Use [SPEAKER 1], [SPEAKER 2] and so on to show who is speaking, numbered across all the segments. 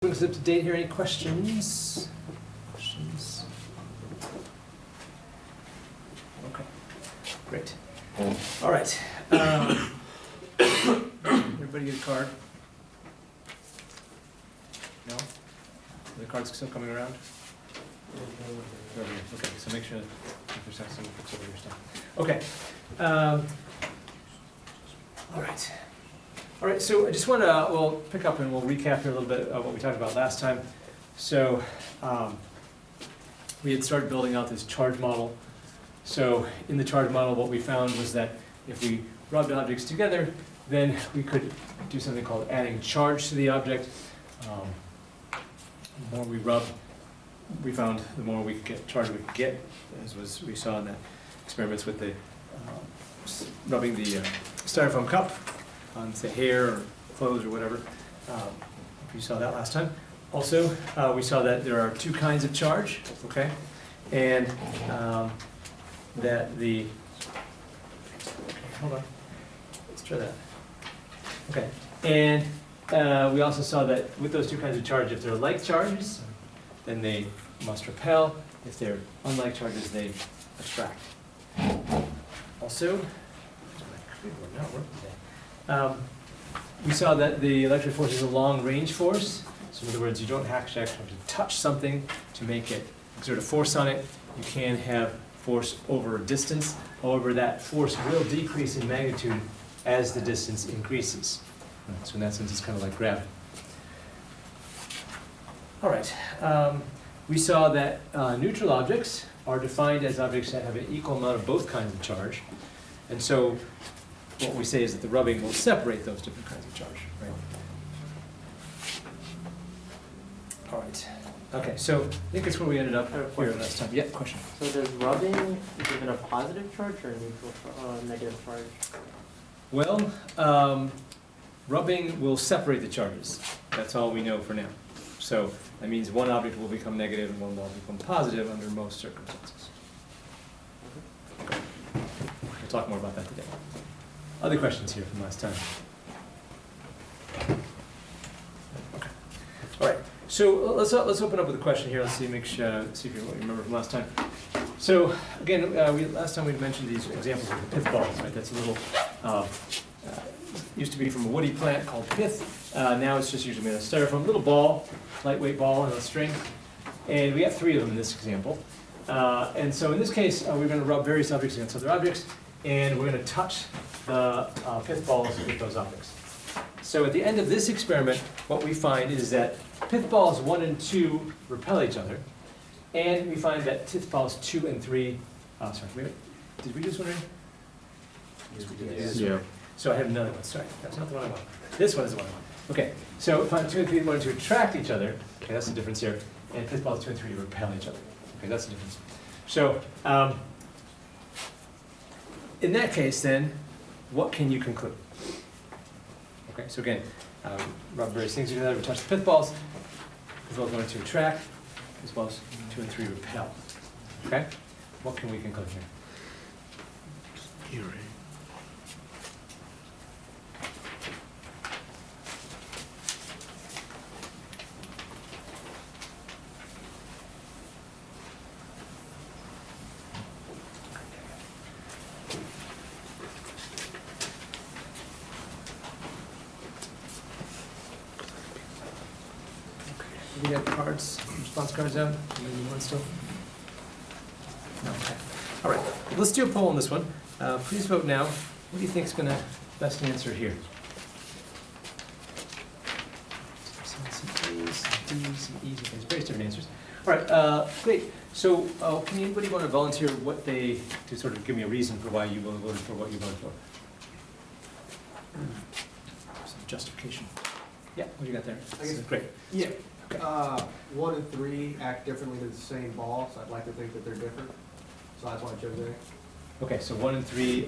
[SPEAKER 1] Brings us up to date here. Any questions? Questions? Okay, great. All right. Everybody get a card? No? The card's still coming around? Okay, so make sure if there's someone picks over your stuff. Okay. All right. All right, so I just want to, we'll pick up and we'll recap here a little bit of what we talked about last time. So we had started building out this charge model. So in the charge model, what we found was that if we rubbed objects together, then we could do something called adding charge to the object. The more we rub, we found the more we could get charge we could get, as was we saw in the experiments with the rubbing the styrofoam cup on, say, hair or clothes or whatever. If you saw that last time. Also, we saw that there are two kinds of charge, okay? And that the, hold on, let's try that. Okay, and we also saw that with those two kinds of charge, if they're like charges, then they must repel. If they're unlike charges, they attract. Also, we saw that the electric force is a long-range force. So in other words, you don't actually have to touch something to make it exert a force on it. You can have force over a distance. However, that force will decrease in magnitude as the distance increases. So in that sense, it's kind of like gravity. All right. We saw that neutral objects are defined as objects that have an equal amount of both kinds of charge. And so what we say is that the rubbing will separate those different kinds of charge, right? All right. Okay, so I think that's where we ended up here last time. Yeah, question.
[SPEAKER 2] So does rubbing given a positive charge or a neutral, negative charge?
[SPEAKER 1] Well, rubbing will separate the charges. That's all we know for now. So that means one object will become negative and one will become positive under most circumstances. Okay. We'll talk more about that today. Other questions here from last time? Okay. All right. So let's open up with a question here. Let's see, see if you remember from last time. So again, last time we mentioned these examples of the pith balls, right? That's a little used to be from a woody plant called pith. Now it's just usually made of styrofoam, little ball, lightweight ball on a string. And we have three of them in this example. And so in this case, we're going to rub various objects against other objects, and we're going to touch the pith balls with those objects. So at the end of this experiment, what we find is that pith balls 1 and 2 repel each other, and we find that pith balls 2 and 3, wait, did we do this one right? Yes, we did.
[SPEAKER 3] Yeah.
[SPEAKER 1] So I have another one, sorry, that's not the one I want. This one is the one I want. Okay, so if 2 and 3 want to attract each other, okay, that's the difference here, and pith balls 2 and 3 repel each other. Okay, that's the difference. So, in that case then, what can you conclude? Okay, so again, rub various things together, we touch the pith balls 1 and 2 attract, pith balls 2 and 3 repel. Okay, what can we conclude here?
[SPEAKER 3] Hearing.
[SPEAKER 1] We got cards, response cards out? Maybe one still? No, okay. All right, let's do a poll on this one. Please vote now. What do you think is going to best answer here? Some A's, some D's, some E's, and things, various different answers. All right, great. So can anybody want to volunteer to sort of give me a reason for why you voted for what you voted for? Some justification. Yeah, what do you got there?
[SPEAKER 4] I guess-
[SPEAKER 1] Great.
[SPEAKER 4] Yeah.
[SPEAKER 1] Okay.
[SPEAKER 4] 1 and 3 act differently to the same ball, so I'd like to think that they're different. So that's why I chose A.
[SPEAKER 1] Okay, so 1 and 3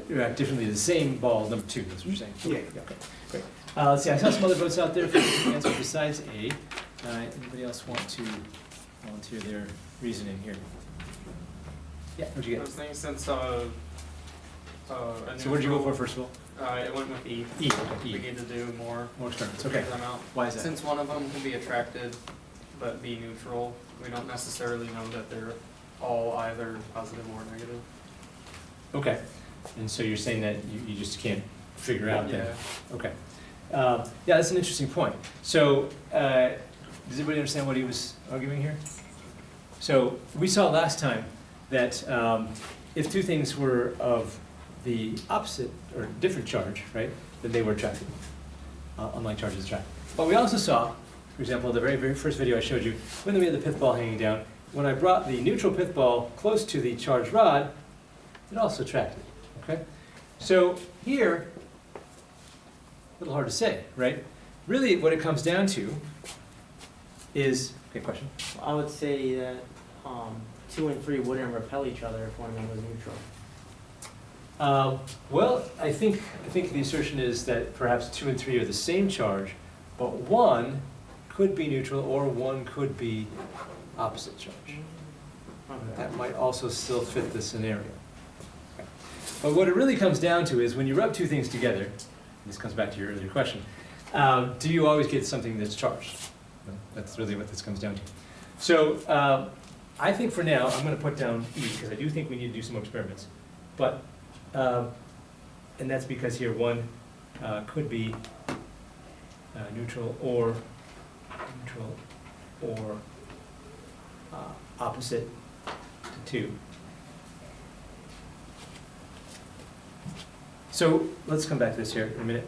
[SPEAKER 1] react differently to the same ball, number 2, that's what you're saying?
[SPEAKER 4] Yeah.
[SPEAKER 1] Okay, great. Let's see, I saw some other votes out there for the answer besides A. Anybody else want to volunteer their reasoning here? Yeah, what'd you
[SPEAKER 5] I
[SPEAKER 1] get?
[SPEAKER 5] was thinking since
[SPEAKER 1] So what did you go for first of all?
[SPEAKER 3] It went with E.
[SPEAKER 1] E, okay,
[SPEAKER 3] We
[SPEAKER 1] E,
[SPEAKER 3] need to do more.
[SPEAKER 1] more experiments,
[SPEAKER 3] to
[SPEAKER 1] okay.
[SPEAKER 3] figure them out.
[SPEAKER 1] Why is that?
[SPEAKER 3] Since one of them can be attracted but be neutral, we don't necessarily know that they're all either positive or negative.
[SPEAKER 1] Okay, and so you're saying that you just can't figure out that?
[SPEAKER 3] Yeah.
[SPEAKER 1] Okay. Yeah, that's an interesting point. So, does everybody understand what he was arguing here? So, we saw last time that if two things were of the opposite or different charge, right, then they were attracted, unlike charges attract. But we also saw, for example, the very, very first video I showed you, when we had the pith ball hanging down, when I brought the neutral pith ball close to the charged rod, it also attracted, okay? So here, a little hard to say, right? Really, what it comes down to is, okay, question?
[SPEAKER 2] I would say that 2 and 3 wouldn't repel each other if one of them was neutral.
[SPEAKER 1] Well, I think the assertion is that perhaps 2 and 3 are the same charge, but one could be neutral or one could be opposite charge.
[SPEAKER 2] Okay.
[SPEAKER 1] That might also still fit the scenario. Okay. But what it really comes down to is when you rub two things together, this comes back to your earlier question, do you always get something that's charged? No, that's really what this comes down to. So I think for now, I'm going to put down E, because I do think we need to do some more experiments. But, and that's because here one could be neutral or opposite to 2. So let's come back to this here in a minute.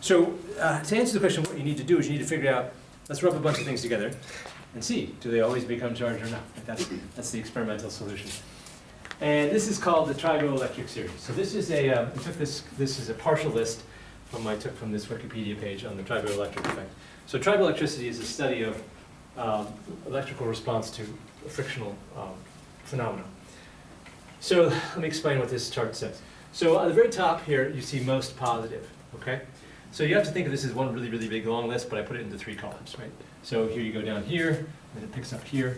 [SPEAKER 1] So to answer the question, what you need to do is you need to figure out, let's rub a bunch of things together and see, do they always become charged or not? That's the experimental solution. And this is called the triboelectric series. So this is a, this is a partial list I took from this Wikipedia page on the triboelectric effect. So triboelectricity is a study of electrical response to a frictional phenomena. So let me explain what this chart says. So at the very top here, you see most positive, okay? So you have to think of this as one really, really big long list, but I put it into 3 columns, right? So here you go down here, and then it picks up here,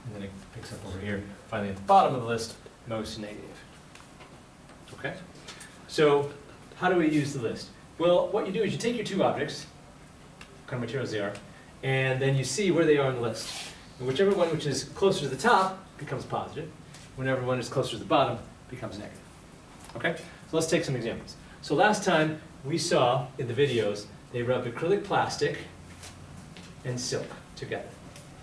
[SPEAKER 1] and then it picks up over here. Finally, at the bottom of the list, most negative. Okay? So how do we use the list? Well, what you do is you take your 2 objects, what kind of materials they are, and then you see where they are on the list. And whichever one which is closer to the top becomes positive. Whenever one is closer to the bottom, becomes negative. Okay? So let's take some examples. So last time we saw in the videos, they rubbed acrylic plastic and silk together.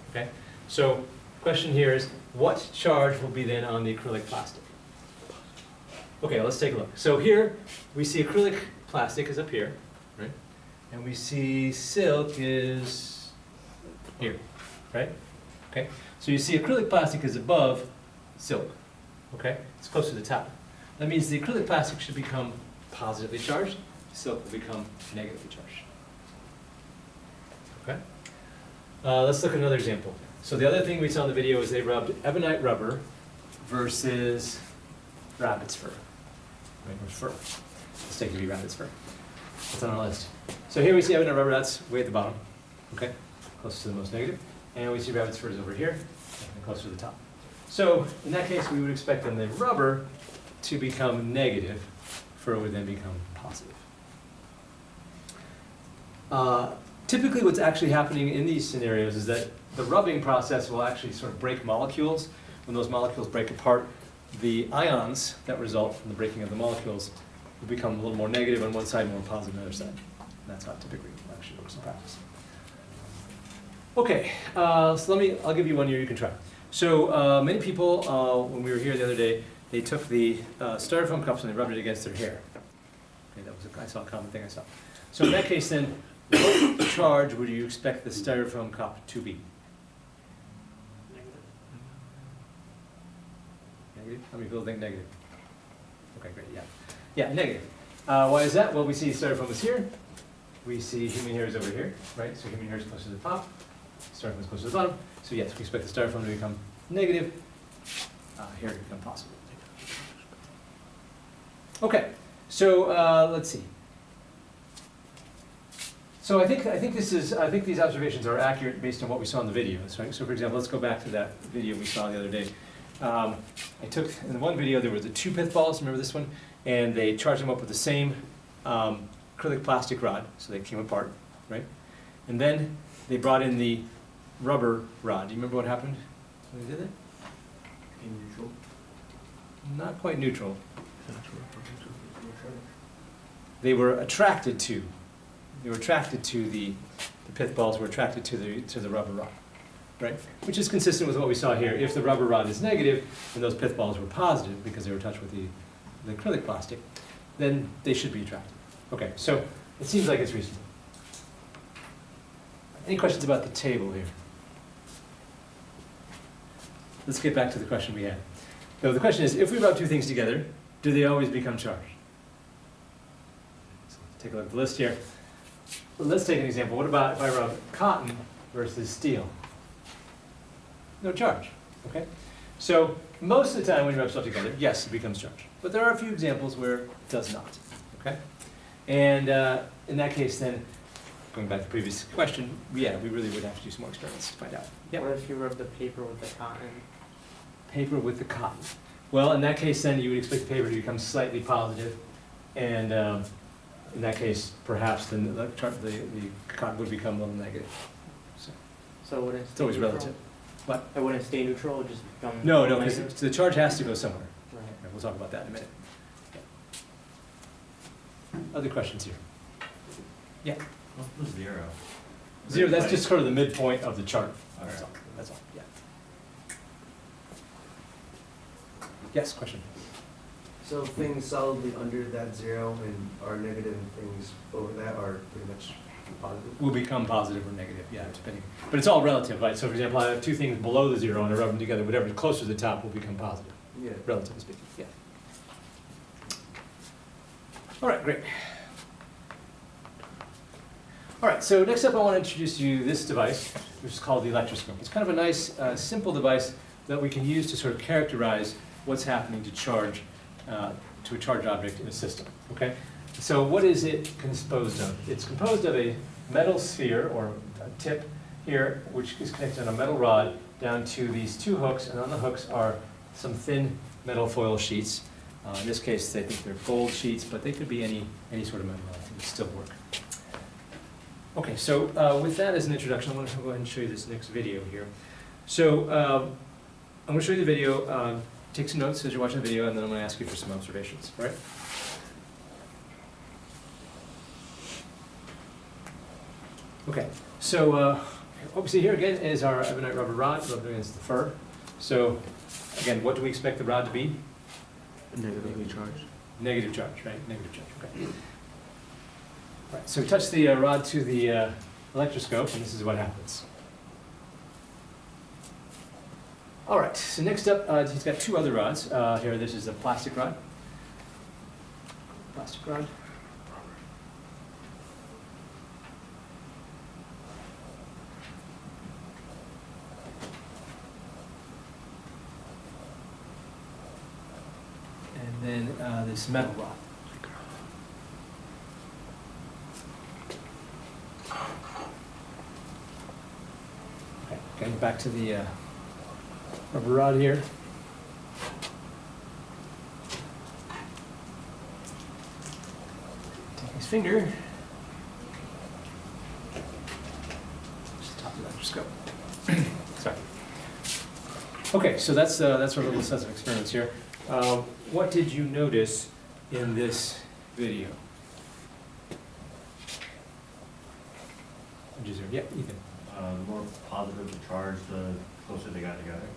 [SPEAKER 1] Okay? So question here is, what charge will be then on the acrylic plastic? Okay, let's take a look. So here we see acrylic plastic is up here, right? And we see silk is here, right? Okay? So you see acrylic plastic is above silk. Okay? It's close to the top. That means the acrylic plastic should become positively charged, silk will become negatively charged. Okay? Let's look at another example. So the other thing we saw in the video is they rubbed ebonite rubber versus rabbit's fur. Right, or fur. Let's take it to be rabbit's fur. That's on our list. So here we see ebonite rubber, that's way at the bottom. Okay? Close to the most negative. And we see rabbit's fur is over here, and closer to the top. So in that case, we would expect then the rubber to become negative, fur would then become positive. Typically what's actually happening in these scenarios is that the rubbing process will actually sort of break molecules. When those molecules break apart, the ions that result from the breaking of the molecules will become a little more negative on one side, more positive on the other side. And that's how it typically actually works in practice. Okay, so I'll give you one here you can try. So many people, when we were here the other day, they took the styrofoam cups and they rubbed it against their hair. Okay, that was I saw a common thing I saw. So in that case then, what charge would you expect the styrofoam cup to be? Negative? How many people think negative? Okay, great, yeah. Yeah, negative. Why is that? Well, we see styrofoam is here. We see human hair is over here, right? So human hair is closer to the top. Styrofoam is closer to the bottom. So yes, we expect the styrofoam to become negative. Hair to become positive. Okay, so let's see. So I think these observations are accurate based on what we saw in the videos, right? So for example, let's go back to that video we saw the other day. I took, in the one video, there were the 2 pith balls, remember this one? And they charged them up with the same acrylic plastic rod, so they came apart, right? And then they brought in the rubber rod. Do you remember what happened when they did it? Not quite neutral. They were attracted to the pith balls were attracted to the rubber rod, right? Which is consistent with what we saw here. If the rubber rod is negative, and those pith balls were positive because they were touched with the acrylic plastic, then they should be attracted. Okay, so it seems like it's reasonable. Any questions about the table here? Let's get back to the question we had. So the question is, if we rub two things together, do they always become charged? So let's take a look at the list here. Well, let's take an example. What about if I rub cotton versus steel? No charge, okay? So most of the time when you rub stuff together, yes, it becomes charged. But there are a few examples where it does not, okay? And in that case then, going back to the previous question, yeah, we really would have to do some more experiments to find out. Yep.
[SPEAKER 2] What if you rub the paper with the cotton?
[SPEAKER 1] Paper with the cotton. Well, in that case then you would expect the paper to become slightly positive, and in that case, perhaps then the cotton would become a little negative.
[SPEAKER 2] So it wouldn't stay
[SPEAKER 1] It's always
[SPEAKER 2] neutral?
[SPEAKER 1] relative. What?
[SPEAKER 2] It wouldn't stay neutral, it would just become
[SPEAKER 1] No,
[SPEAKER 2] negative?
[SPEAKER 1] because the charge has to go somewhere.
[SPEAKER 2] Right.
[SPEAKER 1] Okay, we'll talk about that in a minute. Other questions here? Yeah.
[SPEAKER 5] What's the zero?
[SPEAKER 1] Zero, that's just sort of the midpoint of the chart. That's all, that's all, yeah. Yes, question?
[SPEAKER 6] So things solidly under that zero and are negative, and things over that are pretty much positive?
[SPEAKER 1] Will become positive or negative, yeah, depending. But it's all relative, right? So for example, I have two things below the zero and I rub them together, whatever's closer to the top will become positive,
[SPEAKER 6] Yeah.
[SPEAKER 1] relatively speaking, yeah. All right, great. All right, so next up I want to introduce you this device, which is called the electroscope. It's kind of a nice, simple device that we can use to sort of characterize what's happening to a charged object in a system, okay? So what is it composed of? It's composed of a metal sphere, or a tip here, which is connected on a metal rod down to these two hooks, and on the hooks are some thin metal foil sheets. In this case, I think they're gold sheets, but they could be any sort of metal rod, it would still work. Okay, so with that as an introduction, I want to go ahead and show you this next video here. So I'm going to show you the video. Take some notes as you're watching the video, and then I'm going to ask you for some observations, right? Okay, so what we see here again is our ebonite rubber rod rubbed against the fur. So again, what do we expect the rod to be?
[SPEAKER 6] Negatively charged.
[SPEAKER 1] Negative charge, right? Negative charge, okay. All right, so we touch the rod to the electroscope, and this is what happens. All right, so next up, he's got two other rods. Here, this is a plastic rod. Plastic rod. And then this metal rod. Okay, getting back to the rubber rod here. Take his finger. Just top of the electroscope. Sorry. Okay, so that's our little set of experiments here. What did you notice in this video? Yeah, Ethan.
[SPEAKER 5] The more positive the charge, the closer they got together.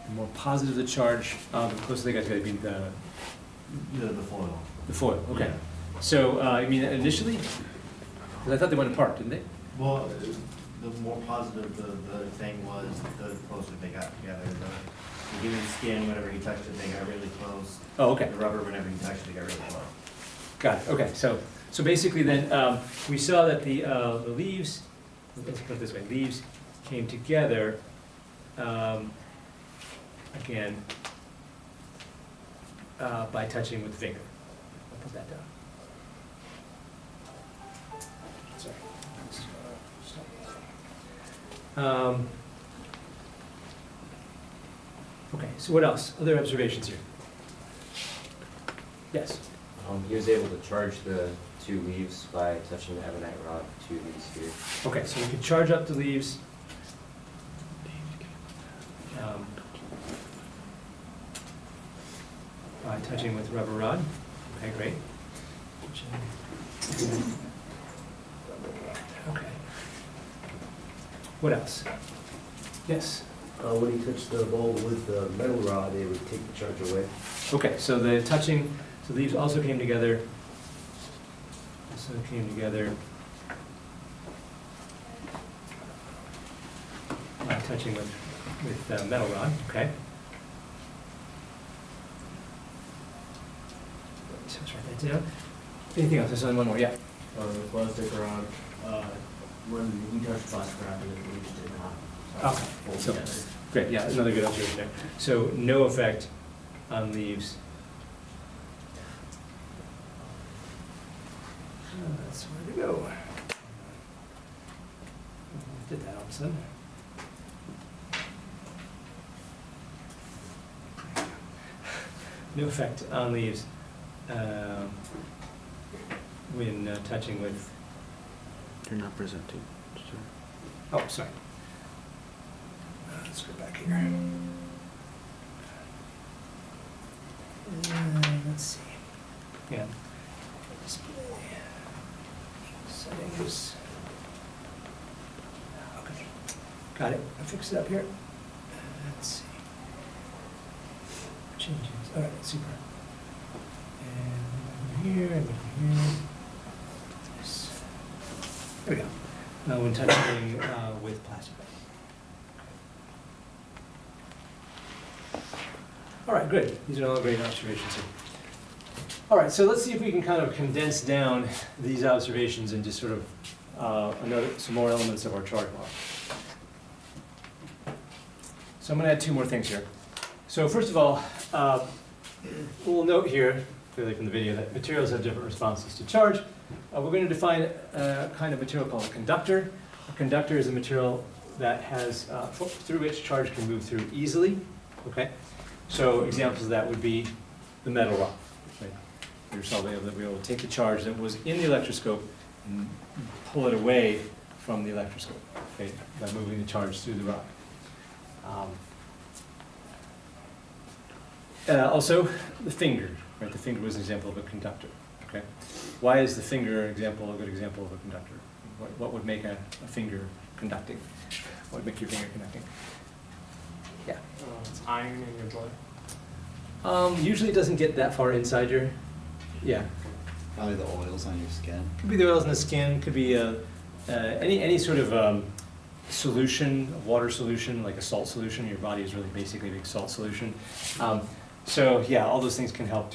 [SPEAKER 1] The more positive the charge, the closer they got together, being
[SPEAKER 5] The foil.
[SPEAKER 1] the foil. Okay.
[SPEAKER 5] Yeah.
[SPEAKER 1] So you mean initially? Because I thought they went apart, didn't they?
[SPEAKER 5] Well, the more positive the thing was, the closer they got together. The human skin, whenever you touched it, they got really close.
[SPEAKER 1] Oh, okay.
[SPEAKER 5] The rubber, whenever you touched it, they got really close.
[SPEAKER 1] Got it. Okay. So basically, then we saw that the leaves. Let's put it this way: leaves came together. Again, by touching with the finger. I'll put that down. Sorry. Okay, so what else? Other observations here? Yes?
[SPEAKER 7] He was able to charge the 2 leaves by touching the ebonite rod to these here.
[SPEAKER 1] Okay, so we can charge up the leaves. By touching with rubber rod. Okay, great. Okay. What else? Yes.
[SPEAKER 6] When he touched the bowl with the metal rod, it would take the charge away.
[SPEAKER 1] Okay, so the touching, so leaves also came together. Also came together. By touching with metal rod, okay. So let's write that down. Anything else? There's only one more, yeah.
[SPEAKER 5] The plastic rod, when he touched plastic rod, the leaves did not
[SPEAKER 1] Okay,
[SPEAKER 5] hold
[SPEAKER 1] so-
[SPEAKER 5] together.
[SPEAKER 1] Great, yeah, another good observation there. So no effect on leaves. That's where to go. Did that all of a sudden. No effect on leaves when touching with.
[SPEAKER 8] You're not presenting.
[SPEAKER 1] Oh, sorry. Let's go back here. Let's see. Yeah. Display. Settings. Okay. Got it. I'll fix it up here. Let's see. Changes. All right, super. And over here, and over here. This. There we go. Now when touching with plastic. All right, good. These are all great observations here. All right, so let's see if we can kind of condense down these observations into sort of some more elements of our charge model. So I'm going to add 2 more things here. So first of all, we'll note here, clearly from the video, that materials have different responses to charge. We're going to define a kind of material called a conductor. A conductor is a material that has, through which charge can move through easily. Okay? So examples of that would be the metal rod. Right? You're solving that we will take the charge that was in the electroscope and pull it away from the electroscope, okay, by moving the charge through the rod. Also, the finger. Right? The finger was an example of a conductor. Okay? Why is the finger a good example of a conductor? What would make a finger conducting? What would make your finger conducting? Yeah.
[SPEAKER 3] It's iron in your blood.
[SPEAKER 1] Usually it doesn't get that far inside your, yeah.
[SPEAKER 8] Probably the oils on your skin.
[SPEAKER 1] Could be the oils in the skin, could be any sort of solution, water solution, like a salt solution. Your body is really basically a big salt solution. So yeah, all those things can help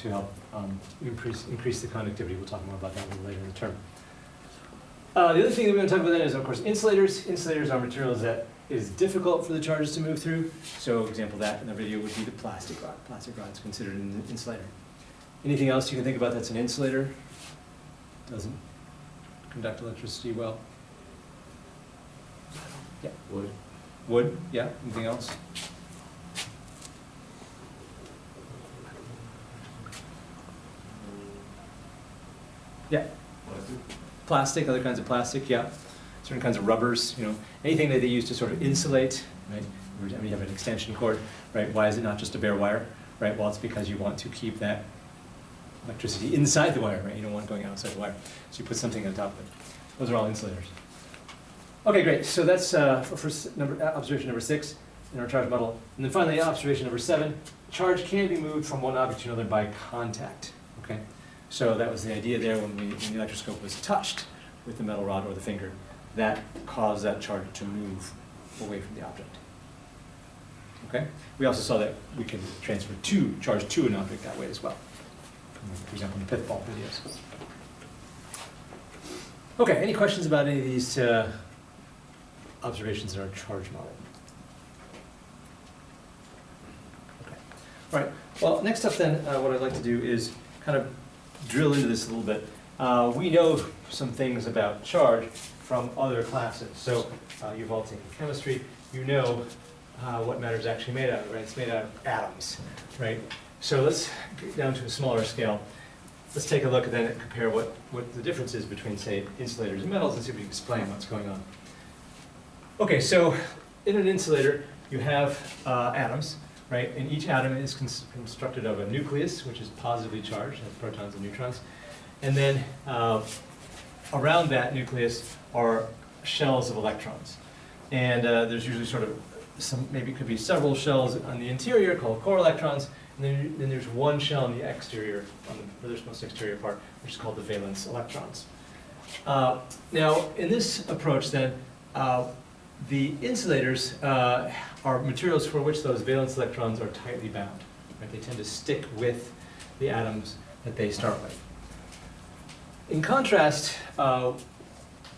[SPEAKER 1] increase the conductivity. We'll talk more about that a little later in the term. The other thing that we're going to talk about then is, of course, insulators. Insulators are materials that is difficult for the charges to move through. So example of that in the video would be the plastic rod. Plastic rod is considered an insulator. Anything else you can think about that's an insulator? Doesn't conduct electricity well? Yeah.
[SPEAKER 6] Wood.
[SPEAKER 1] Wood, yeah. Anything else? Yeah. Plastic, other kinds of plastic, yeah. Certain kinds of rubbers, anything that they use to sort of insulate, right? I mean, you have an extension cord, right? Why is it not just a bare wire, right? Well, it's because you want to keep that electricity inside the wire, right? You don't want it going outside the wire. So you put something on top of it. Those are all insulators. Okay, great. So that's observation number 6 in our charge model. And then finally, observation number 7, charge can be moved from one object to another by contact, okay? So that was the idea there when the electroscope was touched with the metal rod or the finger. That caused that charge to move away from the object. Okay? We also saw that we can transfer charge to an object that way as well. For example, in the pith ball videos. Okay, any questions about any of these observations in our charge model? Okay. All right. Well, next up then, what I'd like to do is kind of drill into this a little bit. We know some things about charge from other classes. So you've all taken chemistry. You know what matter is actually made out of, right? It's made out of atoms, right? So let's get down to a smaller scale. let's take a look and then compare what the difference is between, say, insulators and metals and see if we can explain what's going on. Okay, so in an insulator, you have atoms, right? And each atom is constructed of a nucleus, which is positively charged, has protons and neutrons. And then around that nucleus are shells of electrons. And there's usually sort of maybe it could be several shells on the interior called core electrons, and then there's one shell on the exterior, on the furthest exterior part, which is called the valence electrons. Now, in this approach then, the insulators are materials for which those valence electrons are tightly bound. Right? They tend to stick with the atoms that they start with. In contrast,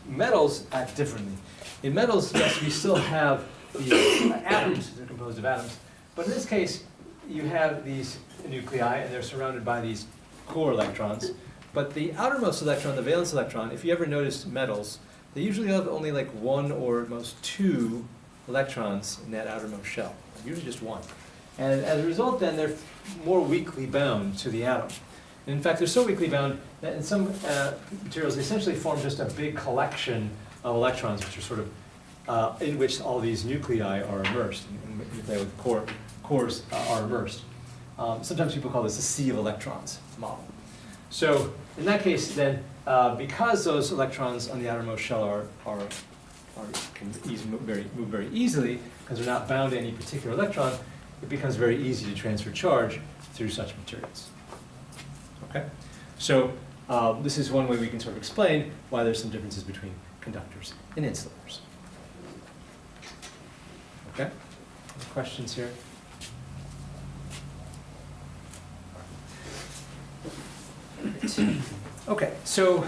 [SPEAKER 1] metals act differently. In metals, yes, we still have the atoms, they're composed of atoms, but in this case, you have these nuclei, and they're surrounded by these core electrons. But the outermost electron, the valence electron, if you ever notice metals, they usually have only like one or at most two electrons in that outermost shell, usually just one. And as a result, then, they're more weakly bound to the atom. And in fact, they're so weakly bound that in some materials, they essentially form just a big collection of electrons, which are sort of, in which all these nuclei are immersed, and nuclei with cores are immersed. Sometimes people call this a sea of electrons model. So in that case, then, because those electrons on the outermost shell can move very easily, because they're not bound to any particular electron, it becomes very easy to transfer charge through such materials. Okay? So this is one way we can sort of explain why there's some differences between conductors and insulators. Okay? Any questions here? Okay, so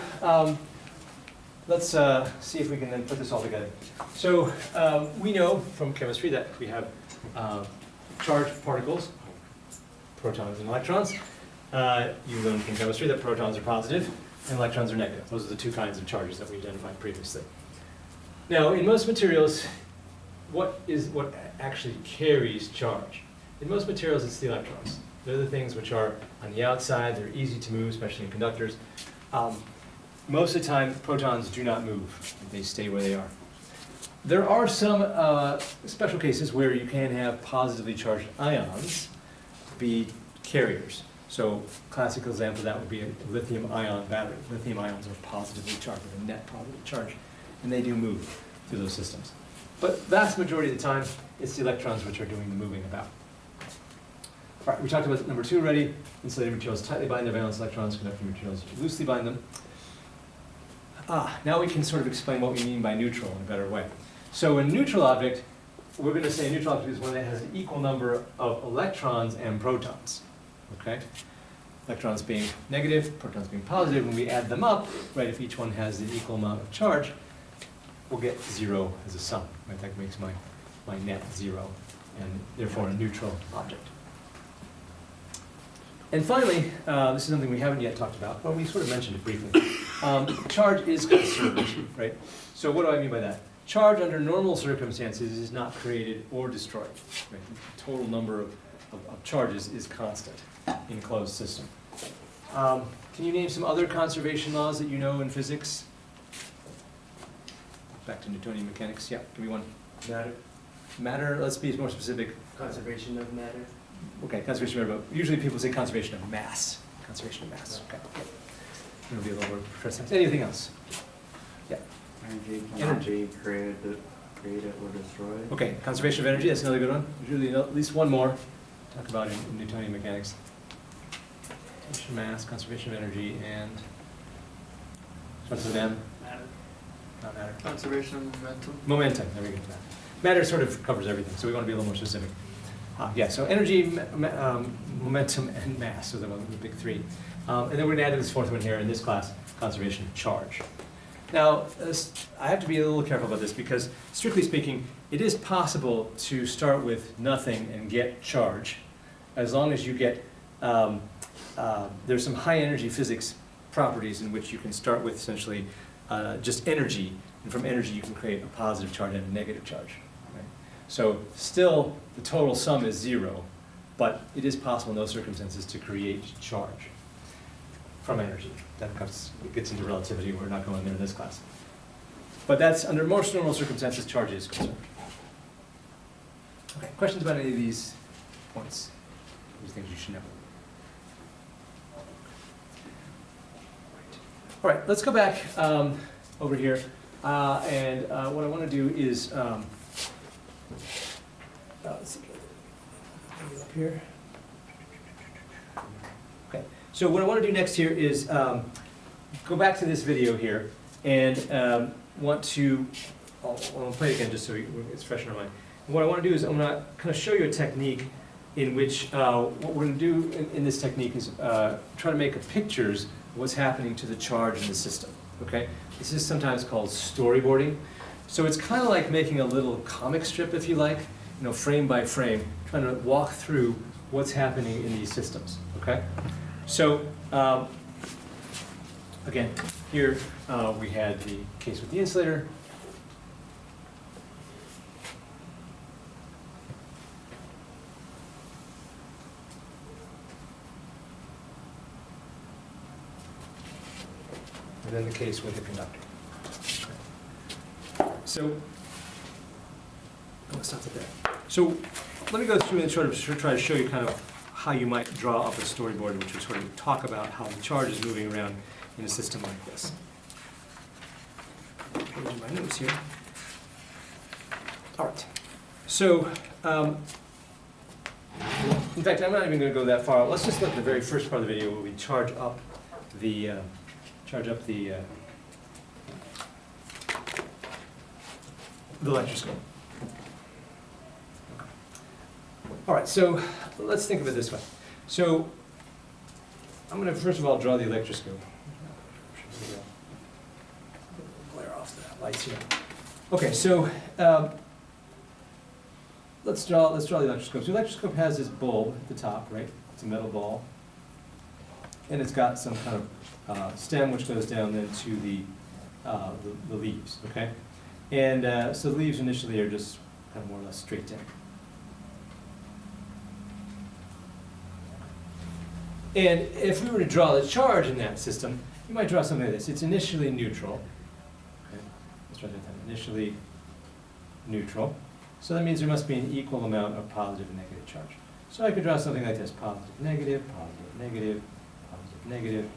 [SPEAKER 1] let's see if we can then put this all together. So we know from chemistry that we have charged particles, protons and electrons. You learned from chemistry that protons are positive and electrons are negative. Those are the two kinds of charges that we identified previously. Now, in most materials, what actually carries charge? In most materials, it's the electrons. They're the things which are on the outside. They're easy to move, especially in conductors. Most of the time, protons do not move. They stay where they are. There are some special cases where you can have positively charged ions be carriers. So classical example of that would be a lithium-ion battery. Lithium ions are positively charged, with a net positive charge, and they do move through those systems. But vast majority of the time, it's the electrons which are doing the moving about. All right, we talked about number 2 already. Insulating materials tightly bind their valence electrons, conducting materials loosely bind them. Now we can sort of explain what we mean by neutral in a better way. So a neutral object, we're going to say a neutral object is one that has an equal number of electrons and protons. Okay? Electrons being negative, protons being positive. When we add them up, right, if each one has the equal amount of charge, we'll get 0 as a sum. Right? That makes my net 0, and therefore a neutral object. And finally, this is something we haven't yet talked about, but we sort of mentioned it briefly. Charge is conserved, right? So what do I mean by that? Charge under normal circumstances is not created or destroyed. Right? The total number of charges is constant in a closed system. Can you name some other conservation laws that you know in physics? Back to Newtonian mechanics. Yeah, give me one.
[SPEAKER 6] Matter.
[SPEAKER 1] Matter, let's be more specific.
[SPEAKER 6] Conservation of matter.
[SPEAKER 1] Okay, conservation of matter, but usually people say conservation of mass. Conservation of mass, okay. It'll be a little more precise. Anything else? Yeah.
[SPEAKER 7] Energy created or destroyed.
[SPEAKER 1] Okay, conservation of energy, that's another good one. Usually at least one more to talk about in Newtonian mechanics. Conservation of mass, conservation of energy, and starts with M.
[SPEAKER 3] Matter.
[SPEAKER 1] Not matter.
[SPEAKER 3] Conservation of momentum.
[SPEAKER 1] Momentum, there we go. Matter sort of covers everything, so we want to be a little more specific. Yeah, so energy, momentum, and mass are the big 3. And then we're going to add this 4th one here in this class, conservation of charge. Now, I have to be a little careful about this because, strictly speaking, it is possible to start with nothing and get charge, as long as you get, there's some high energy physics properties in which you can start with essentially just energy, and from energy you can create a positive charge and a negative charge. Right? So still, the total sum is 0, but it is possible in those circumstances to create charge. from energy. Gets into relativity, we're not going there in this class. But that's, under most normal circumstances, charge is conserved. Okay, questions about any of these points? These things you should know. All right, let's go back over here. And what I want to do is, let's see, up here. Okay, so what I want to do next here is go back to this video here and want to, I'll play it again just so it's fresh in our mind. And what I want to do is I'm going to kind of show you a technique in which what we're going to do in this technique is try to make pictures of what's happening to the charge in the system. Okay, this is sometimes called storyboarding. So it's kind of like making a little comic strip, if you like, frame by frame, trying to walk through what's happening in these systems. Okay, so again, here we had the case with the insulator. And then the case with the conductor. So, let's stop it there. So, let me go through and sort of try to show you kind of how you might draw up a storyboard, which would sort of talk about how the charge is moving around in a system like this. Here's my notes here. All right. So, in fact, I'm not even going to go that far. Let's just look at the very first part of the video where we charge up the electroscope. All right, so let's think of it this way. So I'm going to first of all draw the electroscope. Glare off the lights here. Okay, so let's draw the electroscope. So the electroscope has this bulb at the top, right? It's a metal ball, and it's got some kind of stem which goes down then to the leaves, okay? And so the leaves initially are just kind of more or less straight down. And if we were to draw the charge in that system, you might draw something like this. It's initially neutral. Okay? Let's try that time. Initially neutral. So that means there must be an equal amount of positive and negative charge. So I could draw something like this. Positive, negative, positive, negative, positive, negative,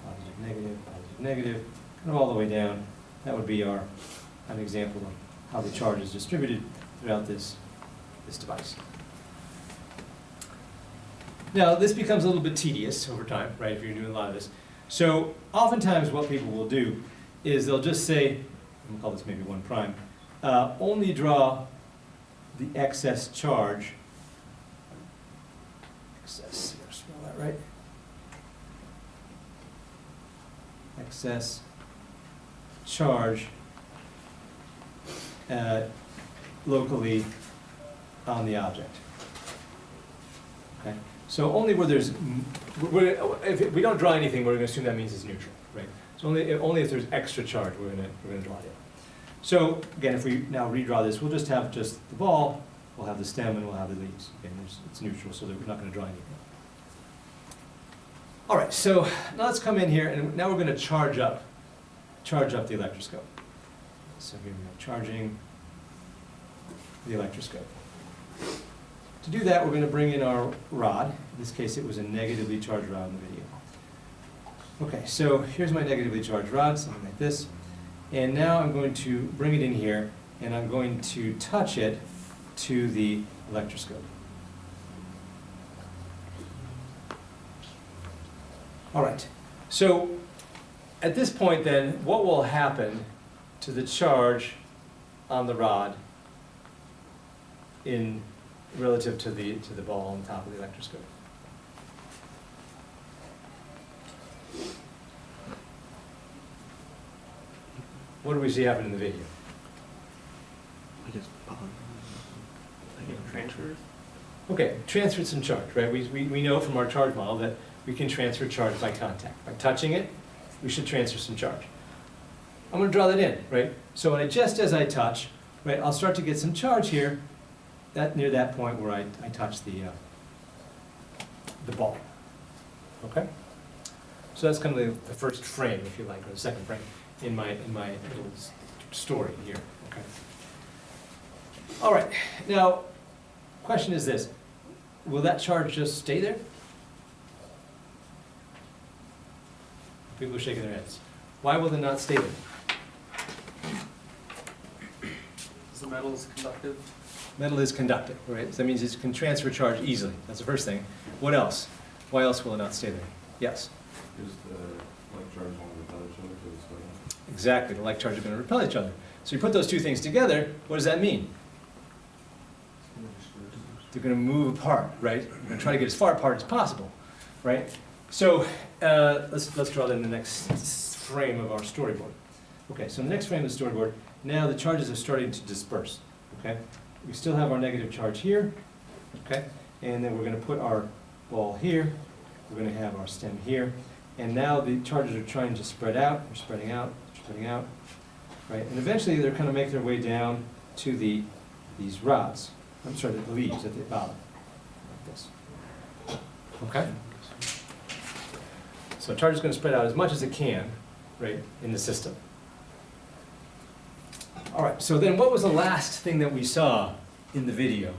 [SPEAKER 1] positive, negative, positive, negative, kind of all the way down. That would be an example of how the charge is distributed throughout this device. Now, this becomes a little bit tedious over time, right, if you're doing a lot of this. So oftentimes what people will do is they'll just say, I'm going to call this maybe 1 prime, only draw the excess charge. Excess, you spell that right? Excess charge locally on the object. Okay? So only where there's, if we don't draw anything, we're going to assume that means it's neutral, right? So only if there's extra charge, we're going to draw it in. So again, if we now redraw this, we'll just have the ball, we'll have the stem, and we'll have the leaves. Again, it's neutral, so that we're not going to draw anything. All right, so now let's come in here, and now we're going to charge up the electroscope. So here we go, charging the electroscope. To do that, we're going to bring in our rod. In this case, it was a negatively charged rod in the video. Okay, so here's my negatively charged rod, something like this. And now I'm going to bring it in here, and I'm going to touch it to the electroscope. All right, so at this point then, what will happen to the charge on the rod in relative to the ball on top of the electroscope? What do we see happen in the video?
[SPEAKER 8] I guess
[SPEAKER 3] Transfers?
[SPEAKER 1] Okay, transferred some charge, right? We know from our charge model that we can transfer charge by contact. By touching it, we should transfer some charge. I'm going to draw that in, right? So just as I touch, right, I'll start to get some charge here, near that point where I touch the ball. Okay? So that's kind of the first frame, if you like, or the second frame in my little story here, okay? All right, now, question is this, will that charge just stay there? People are shaking their heads. Why will it not stay there?
[SPEAKER 3] Is the metals conductive?
[SPEAKER 1] Metal is conductive, right? So that means it can transfer charge easily. That's the first thing. What else? Why else will it not stay there? Yes?
[SPEAKER 9] Is the like charge on the repel each other to the study?
[SPEAKER 1] Exactly. The like charges are going to repel each other. So you put those two things together, what does that mean? They're going to move apart, right? You're going to try to get as far apart as possible, right? So let's draw that in the next frame of our storyboard. Okay, so in the next frame of the storyboard, now the charges are starting to disperse, okay? We still have our negative charge here, okay? And then we're going to put our ball here. We're going to have our stem here. And now the charges are trying to spread out. They're spreading out, right? And eventually they're going to make their way down to these rods. I'm sorry, the leaves at the bottom, like this. Okay? So charge is going to spread out as much as it can, right, in the system. All right, so then what was the last thing that we saw in the video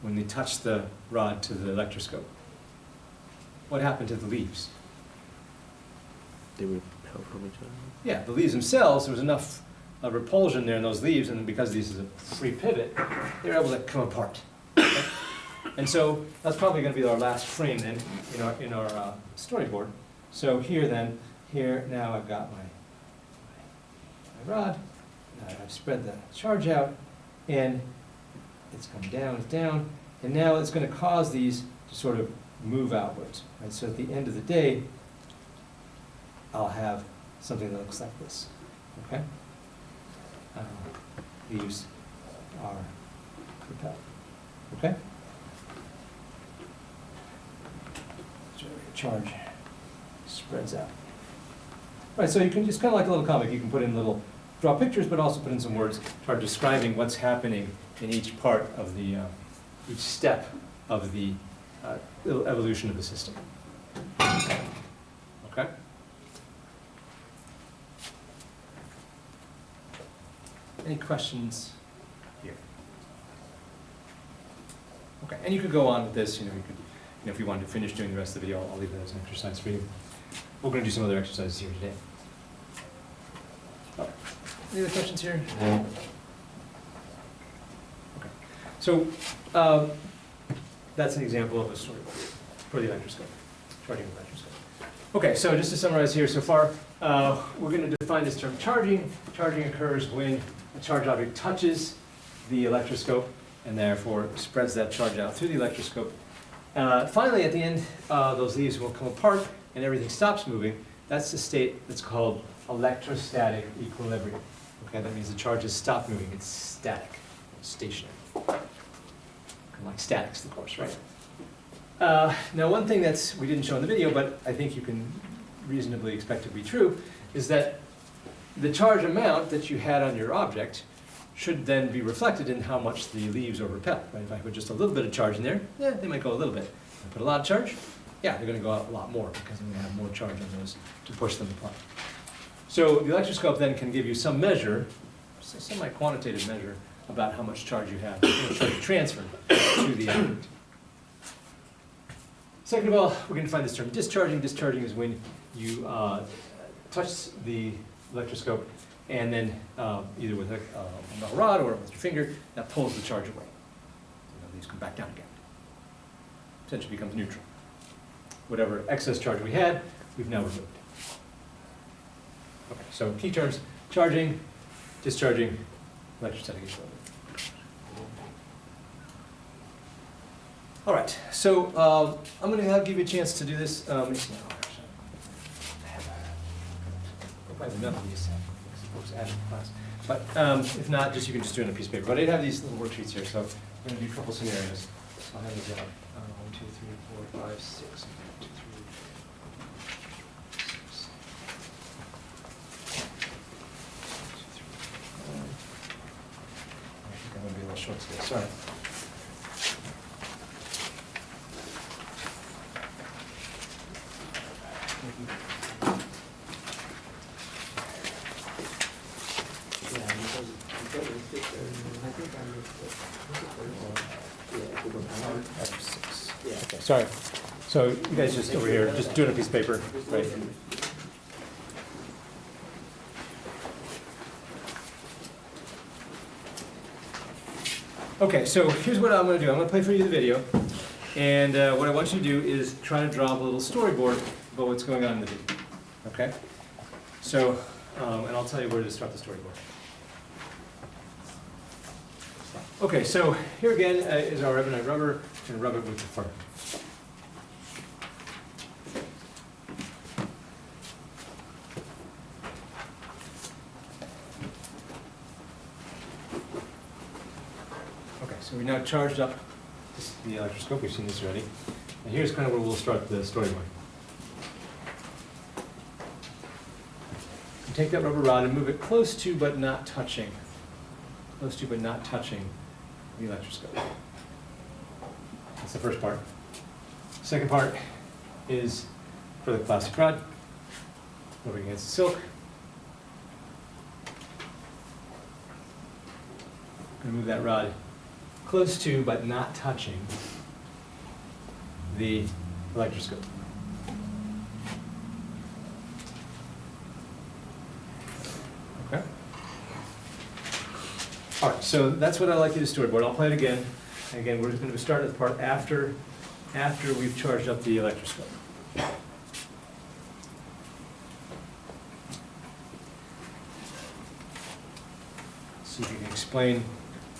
[SPEAKER 1] when we touched the rod to the electroscope? What happened to the leaves?
[SPEAKER 8] They repel from each other.
[SPEAKER 1] Yeah, the leaves themselves, there was enough repulsion there in those leaves, and because this is a free pivot, they were able to come apart. Okay? And so that's probably going to be our last frame then in our storyboard. So here now I've got my rod. I've spread the charge out, and it's come down, it's down, and now it's going to cause these to sort of move outwards. Right? So at the end of the day, I'll have something that looks like this. Okay? Leaves are repelled. Okay? So charge spreads out. Right, so you can just kind of like a little comic, you can put in little, draw pictures, but also put in some words, start describing what's happening in each part of the, each step of the evolution of the system. Okay? Any questions here? Okay, and you could go on with this, if you wanted to finish doing the rest of the video, I'll leave that as an exercise for you. We're going to do some other exercises here today. Oh, any other questions here? Okay, so that's an example of a storyboard for the electroscope, charging of the electroscope. Okay, so just to summarize here so far, we're going to define this term charging. Charging occurs when a charged object touches the electroscope and therefore spreads that charge out through the electroscope. Finally, at the end, those leaves will come apart and everything stops moving. That's the state that's called electrostatic equilibrium. Okay, that means the charges stop moving. It's static, it's stationary. Kind of like statics, of course, right? Now, one thing we didn't show in the video, but I think you can reasonably expect to be true, is that the charge amount that you had on your object should then be reflected in how much the leaves are repelled. Right? If I put just a little bit of charge in there, yeah, they might go a little bit. If I put a lot of charge, yeah, they're going to go out a lot more because I'm going to have more charge on those to push them apart. So the electroscope then can give you some measure, some semi-quantitative measure, about how much charge you have, how much charge you transfer to the object. Second of all, we're going to find this term discharging. Discharging is when you touch the electroscope and then either with a metal rod or with your finger, that pulls the charge away. These come back down again. Essentially becomes neutral. Whatever excess charge we had, we've now removed. Okay, so key terms, charging, discharging, electrostatic equilibrium. All right, so I'm going to give you a chance to do this. I have a number of these folks added to class. But if not, you can just do it on a piece of paper. But I have these little worksheets here, so we're going to do a couple scenarios. So I'll have these out. 1, 2, 3, 4, 5, 6. 1, 2, 3, 6. 1, 2, 3, 4. I think I'm going to be a little short today. Sorry. F6. Yeah, okay, sorry. So you guys just over here, just doing a piece of paper, right? Okay, so here's what I'm gonna do. I'm gonna play for you the video. And what I want you to do is try to draw up a little storyboard about what's going on in the video, okay? So, and I'll tell you where to start the storyboard. Okay, so here again is our ebonite rubber, and rub it with the fur. Okay, so we now charged up the electroscope. We've seen this already. And here's kind of where we'll start the storyboard. You take that rubber rod and move it close to but not touching. Close to but not touching the electroscope. That's the first part. Second part is for the plastic rod, rubbing against the silk. Gonna move that rod close to but not touching the electroscope. Okay. All right, so that's what I'd like you to storyboard. I'll play it again. Again, we're going to start at the part after we've charged up the electroscope. See if you can explain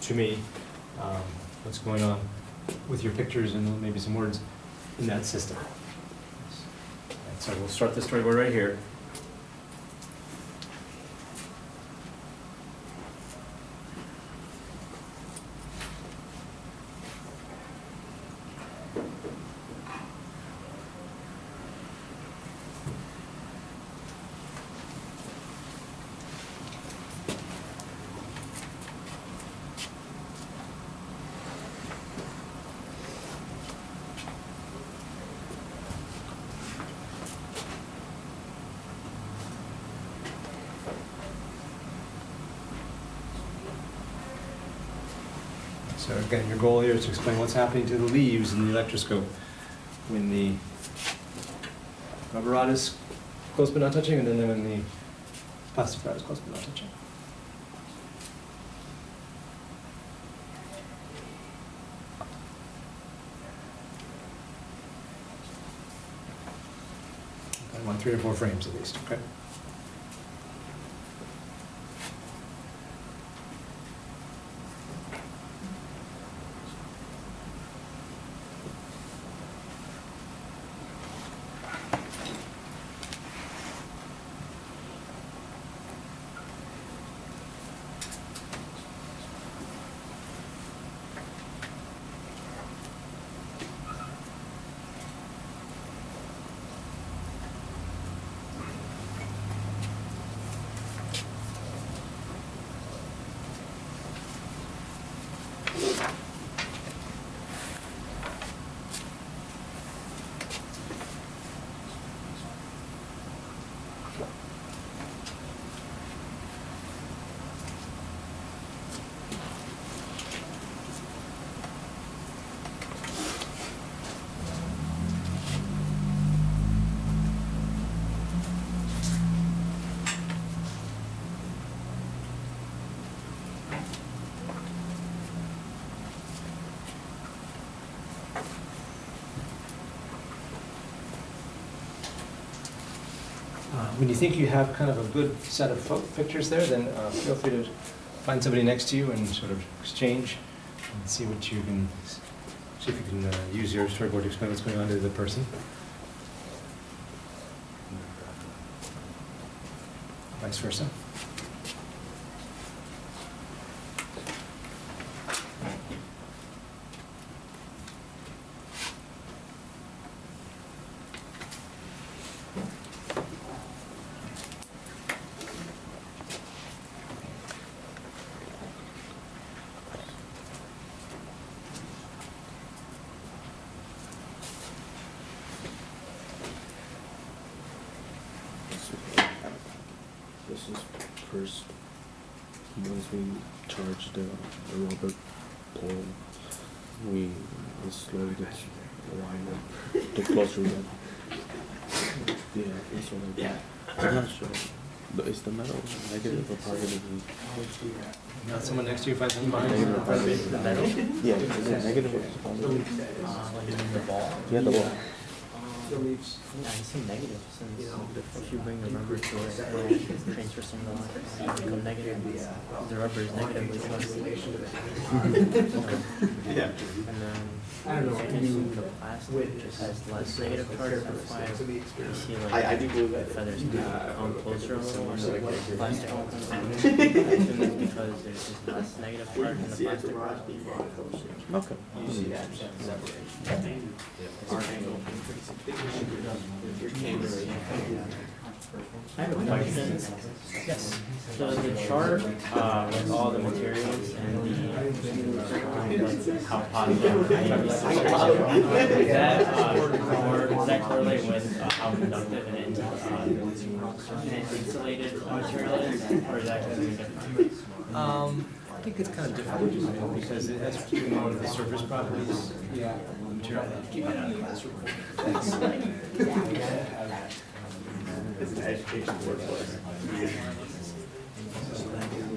[SPEAKER 1] to me what's going on with your pictures and maybe some words in that system. Right, so we'll start the storyboard right here. So again, your goal here is to explain what's happening to the leaves in the electroscope when the rubber rod is close but not touching, and then when the plastic rod is close but not touching. I want 3 or 4 frames at least, okay? When you think you have kind of a good set of pictures there, then feel free to find somebody next to you and sort of exchange and see what you can, see if you can use your storyboard to explain what's going on to the person. Vice versa.
[SPEAKER 8] This is first, once we charge the rubber pole, we it slowly gets wider the closer we get. Yeah, it's all like that. I'm not sure. But is the metal negative or positive?
[SPEAKER 1] Now someone next to you finds something behind
[SPEAKER 8] Negative
[SPEAKER 1] you.
[SPEAKER 8] or positive?
[SPEAKER 2] The metal?
[SPEAKER 8] Yeah, is it negative or positive?
[SPEAKER 2] Like in the ball?
[SPEAKER 8] Yeah, the ball.
[SPEAKER 4] The leaves.
[SPEAKER 2] Yeah, I see negative since if you bring the rubber to it, it'll transfer some of the light, it'll become negative. The rubber is negatively charged.
[SPEAKER 5] Yeah.
[SPEAKER 2] And then
[SPEAKER 4] I don't know.
[SPEAKER 2] I assume the plastic just has less negative charge, that's why you see like
[SPEAKER 5] do believe
[SPEAKER 2] the
[SPEAKER 5] that.
[SPEAKER 2] feathers come closer a little and the plastic one comes down. I assume it's because there's just less negative charge in the plastic one.
[SPEAKER 8] Okay.
[SPEAKER 5] You see that separation. Our angle.
[SPEAKER 2] I have a question. Yes. So the chart, with all the materials and the, how positive does that correlate with how conductive an insulated material is, or is that completely different?
[SPEAKER 1] I think it's kind of different because it has to do more with the surface properties.
[SPEAKER 4] Yeah.
[SPEAKER 1] of the material. Keep it out of the classroom.
[SPEAKER 5] It's an education workplace.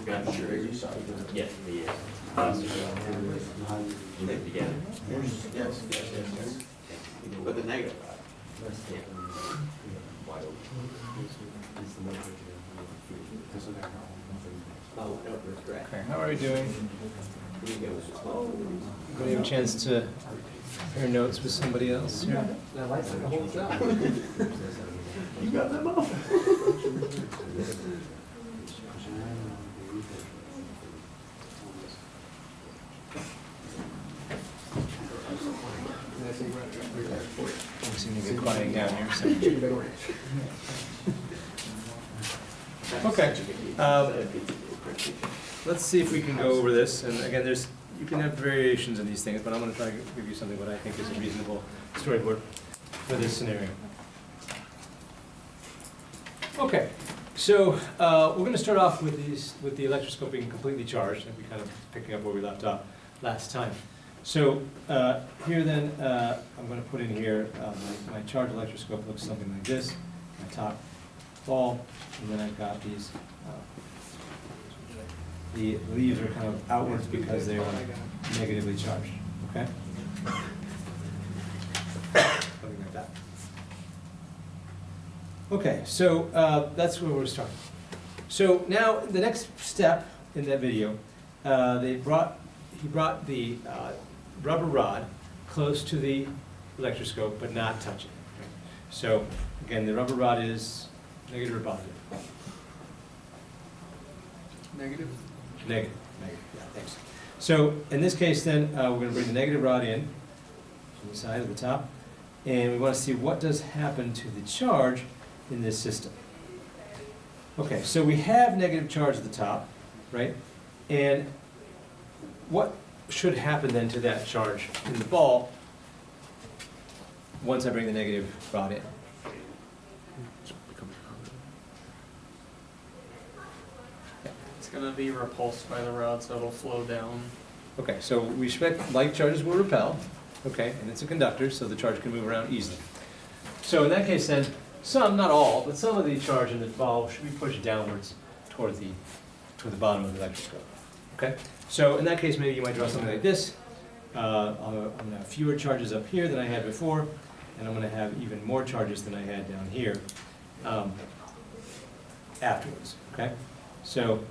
[SPEAKER 5] I'm sure you saw it. Yeah, the together. Yes, yes. But the negative.
[SPEAKER 1] Okay, how are we doing? Anybody have a chance to compare notes with somebody else here?
[SPEAKER 4] That light's like a whole cell.
[SPEAKER 5] You got them all.
[SPEAKER 1] We seem to be quieting down here, so. Okay, let's see if we can go over this, and again, you can have variations in these things, but I'm gonna try to give you something what I think is a reasonable storyboard for this scenario. Okay, so, we're gonna start off with the electroscope being completely charged, and we kind of picking up where we left off last time. So, here then, I'm gonna put in here, my charged electroscope looks something like this, my top ball, and then I've got these, the leaves are kind of outwards because they are negatively charged, okay? Something like that. Okay, so that's where we're starting. So now, the next step in that video, he brought the rubber rod close to the electroscope, but not touch it. So, again, the rubber rod is negative or positive?
[SPEAKER 3] Negative?
[SPEAKER 1] Negative, yeah, thanks. So, in this case then, we're gonna bring the negative rod in, from the side of the top, and we wanna see what does happen to the charge in this system. Okay, so we have negative charge at the top, right? And what should happen then to that charge in the ball once I bring the negative rod in?
[SPEAKER 3] It's gonna be repulsed by the rod, so it'll flow down.
[SPEAKER 1] Okay, so we expect like charges will repel, okay, and it's a conductor, so the charge can move around easily. So in that case then, some, not all, but some of the charge in the ball should be pushed downwards toward the bottom of the electroscope, okay? So in that case, maybe you might draw something like this. I'm gonna have fewer charges up here than I had before, and I'm gonna have even more charges than I had down here afterwards, okay? So,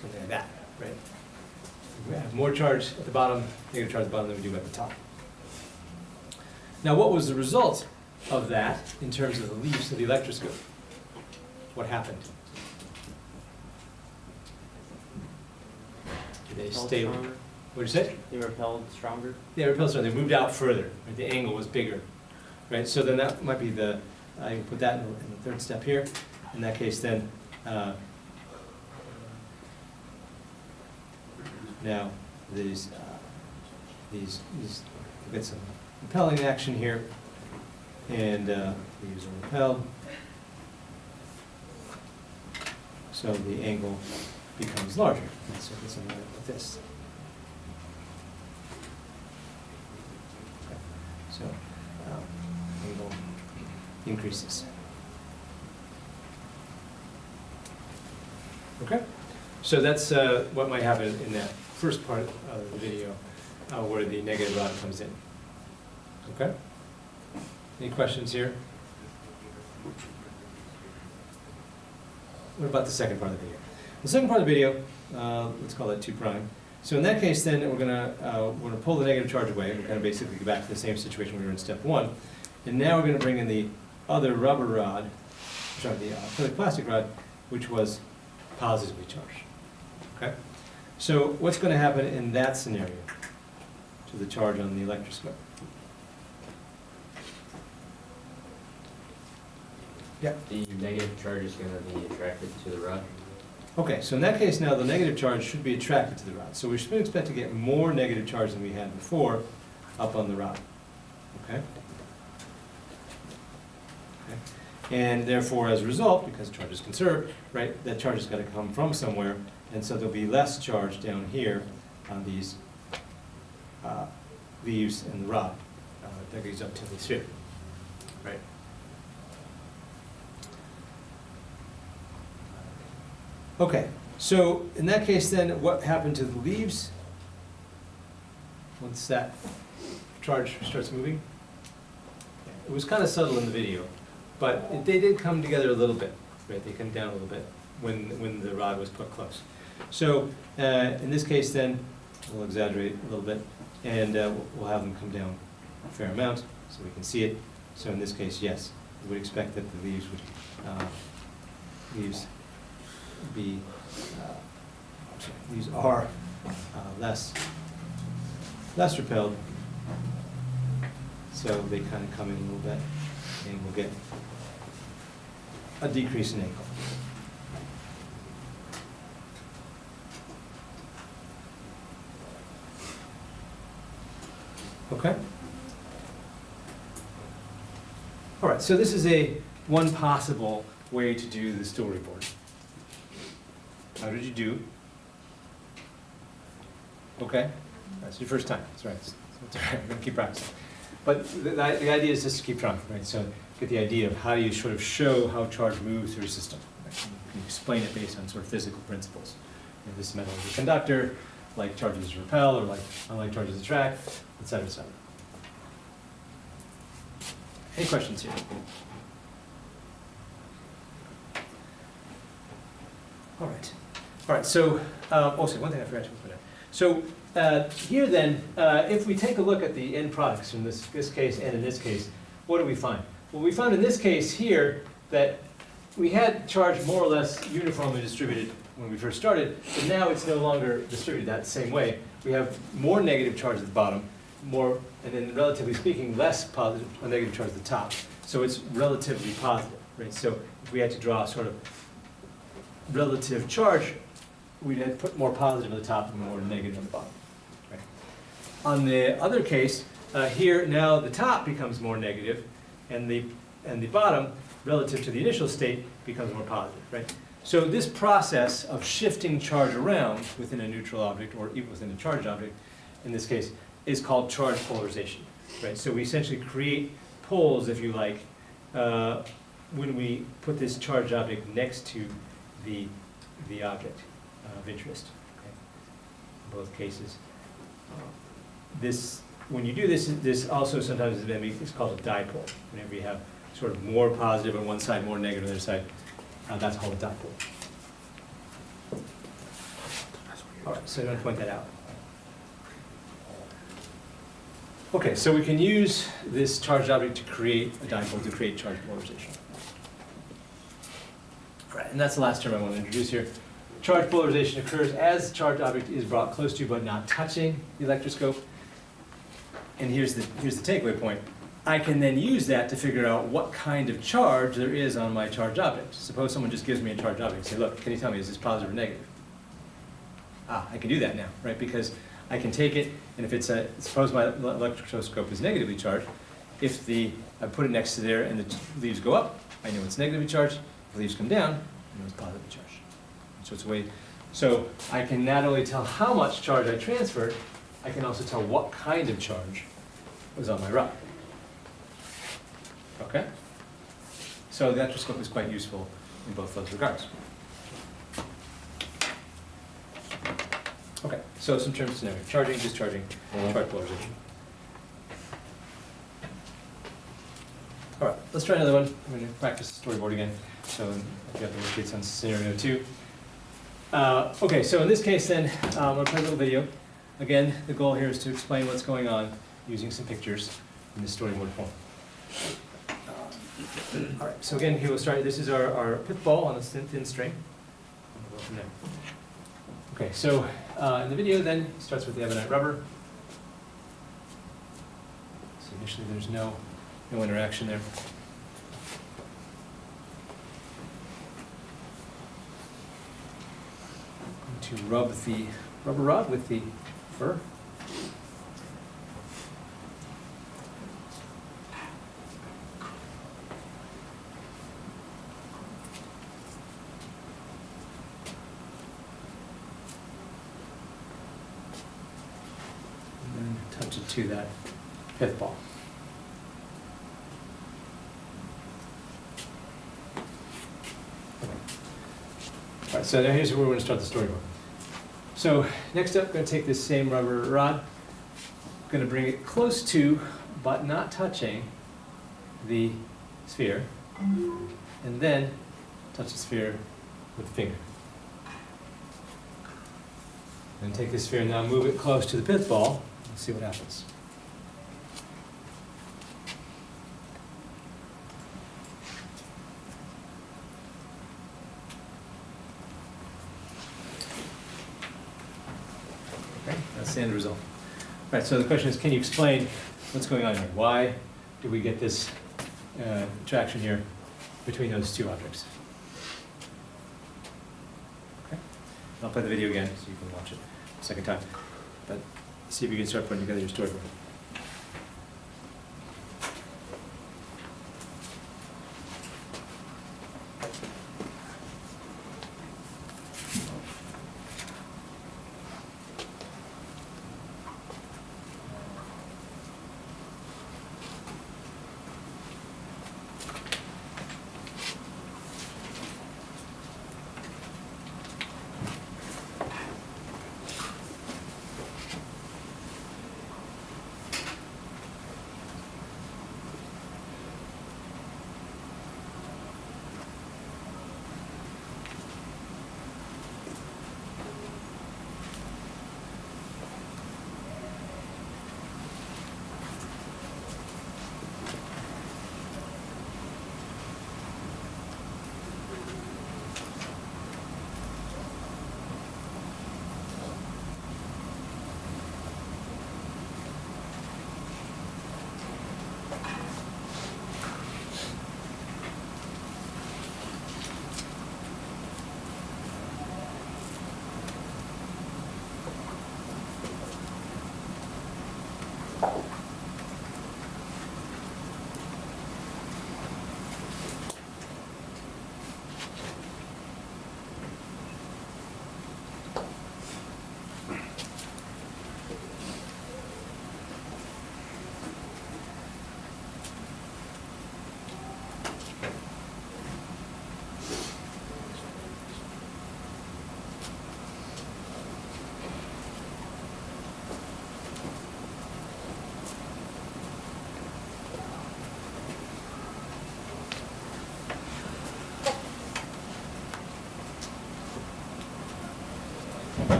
[SPEAKER 1] something like that, right? We have more charge at the bottom, negative charge at the bottom than we do at the top. Now, what was the result of that in terms of the leaves of the electroscope? What happened? Did they
[SPEAKER 2] Repelled
[SPEAKER 1] stay?
[SPEAKER 2] stronger?
[SPEAKER 1] What'd you say?
[SPEAKER 2] They repelled stronger?
[SPEAKER 1] They repelled stronger. They moved out further. Right? The angle was bigger, right? So then that might be the. I can put that in the third step here. In that case, then. Now, these get some repelling action here, and these are repelled. So the angle becomes larger. And so it's something like this. Okay. So angle increases. Okay, so that's what might happen in that first part of the video where the negative rod comes in. Okay? Any questions here? What about the second part of the video? The second part of the video, let's call that 2 prime. So in that case, then we're gonna pull the negative charge away. We're gonna basically go back to the same situation we were in step 1, and now we're gonna bring in the other rubber rod, sorry, the acrylic plastic rod, which was positively charged. Okay? So what's going to happen in that scenario to the charge on the electroscope? Yeah.
[SPEAKER 7] The negative charge is going to be attracted to the rod.
[SPEAKER 1] Okay, so in that case now the negative charge should be attracted to the rod. So we should expect to get more negative charge than we had before up on the rod. Okay? Okay. And therefore, as a result, because charge is conserved, right, that charge has got to come from somewhere, and so there'll be less charge down here on these leaves in the rod that goes up to the sphere, right? Okay, so in that case then, what happened to the leaves once that charge starts moving? It was kind of subtle in the video, but they did come together a little bit, right? They come down a little bit when the rod was put close. So in this case then, we'll exaggerate a little bit, and we'll have them come down a fair amount so we can see it. So in this case, yes, we would expect that the leaves would be these are less repelled, so they kind of come in a little bit, and we'll get a decrease in angle. Okay? All right, so this is one possible way to do the storyboard. How did you do? Okay? That's your first time. That's right. That's all right. We're going to keep practicing. But the idea is just to keep trying, right? So get the idea of how do you sort of show how charge moves through a system. Right? You can explain it based on sort of physical principles. You know, this metal is a conductor, like charges repel, or like unlike charges attract, et cetera, et cetera. Any questions here? All right, so, also, one thing I forgot to put in. So, here then, if we take a look at the end products in this case and in this case, what do we find? Well, we found in this case here that we had charge more or less uniformly distributed when we first started, but now it's no longer distributed that same way. We have more negative charge at the bottom, more, and then relatively speaking, less positive or negative charge at the top. So it's relatively positive, right? So if we had to draw sort of relative charge, we'd have to put more positive at the top and more negative on the bottom. Right? On the other case, here now the top becomes more negative, and the bottom, relative to the initial state, becomes more positive. Right? So this process of shifting charge around within a neutral object, or even within a charged object, in this case, is called charge polarization. Right? So we essentially create poles, if you like, when we put this charged object next to the object of interest. Okay? In both cases. When you do this, this also sometimes is called a dipole. Whenever you have sort of more positive on one side, more negative on the other side, that's called a dipole. All right, so I'm going to point that out. Okay, so we can use this charged object to create a dipole, to create charge polarization. All right, and that's the last term I want to introduce here. Charge polarization occurs as the charged object is brought close to but not touching the electroscope. And here's the takeaway point. I can then use that to figure out what kind of charge there is on my charged object. Suppose someone just gives me a charged object and say, look, can you tell me, is this positive or negative? I can do that now, right? Because I can take it, and if suppose my electroscope is negatively charged, if I put it next to there and the leaves go up, I know it's negatively charged. If the leaves come down, I know it's positively charged. So it's a way, so I can not only tell how much charge I transferred, I can also tell what kind of charge was on my rod. Okay? So the electroscope is quite useful in both those regards. Okay, so some terms to know: charging, discharging, charge polarization. All right, let's try another one. I'm going to practice the storyboard again. So I've got the worksheets on scenario 2. Okay, so in this case then, I'm going to play a little video. Again, the goal here is to explain what's going on using some pictures in the storyboard form. All right, so again, here we'll start. This is our pith ball on a thin string. We'll go from there. Okay, so in the video then, it starts with the ebonite rubber. So initially there's no interaction there. I'm going to rub the rubber rod with the fur. And then touch it to that pith ball. All right, so now here's where we're going to start the storyboard. So next up, I'm going to take this same rubber rod, I'm going to bring it close to, but not touching, the sphere, and then touch the sphere with the finger. And take this sphere and now move it close to the pith ball and see what happens. Okay, that's the end result. All right, so the question is, can you explain what's going on here? Why do we get this attraction here between those two objects? Okay, I'll play the video again so you can watch it a second time. But see if you can start putting together your storyboard.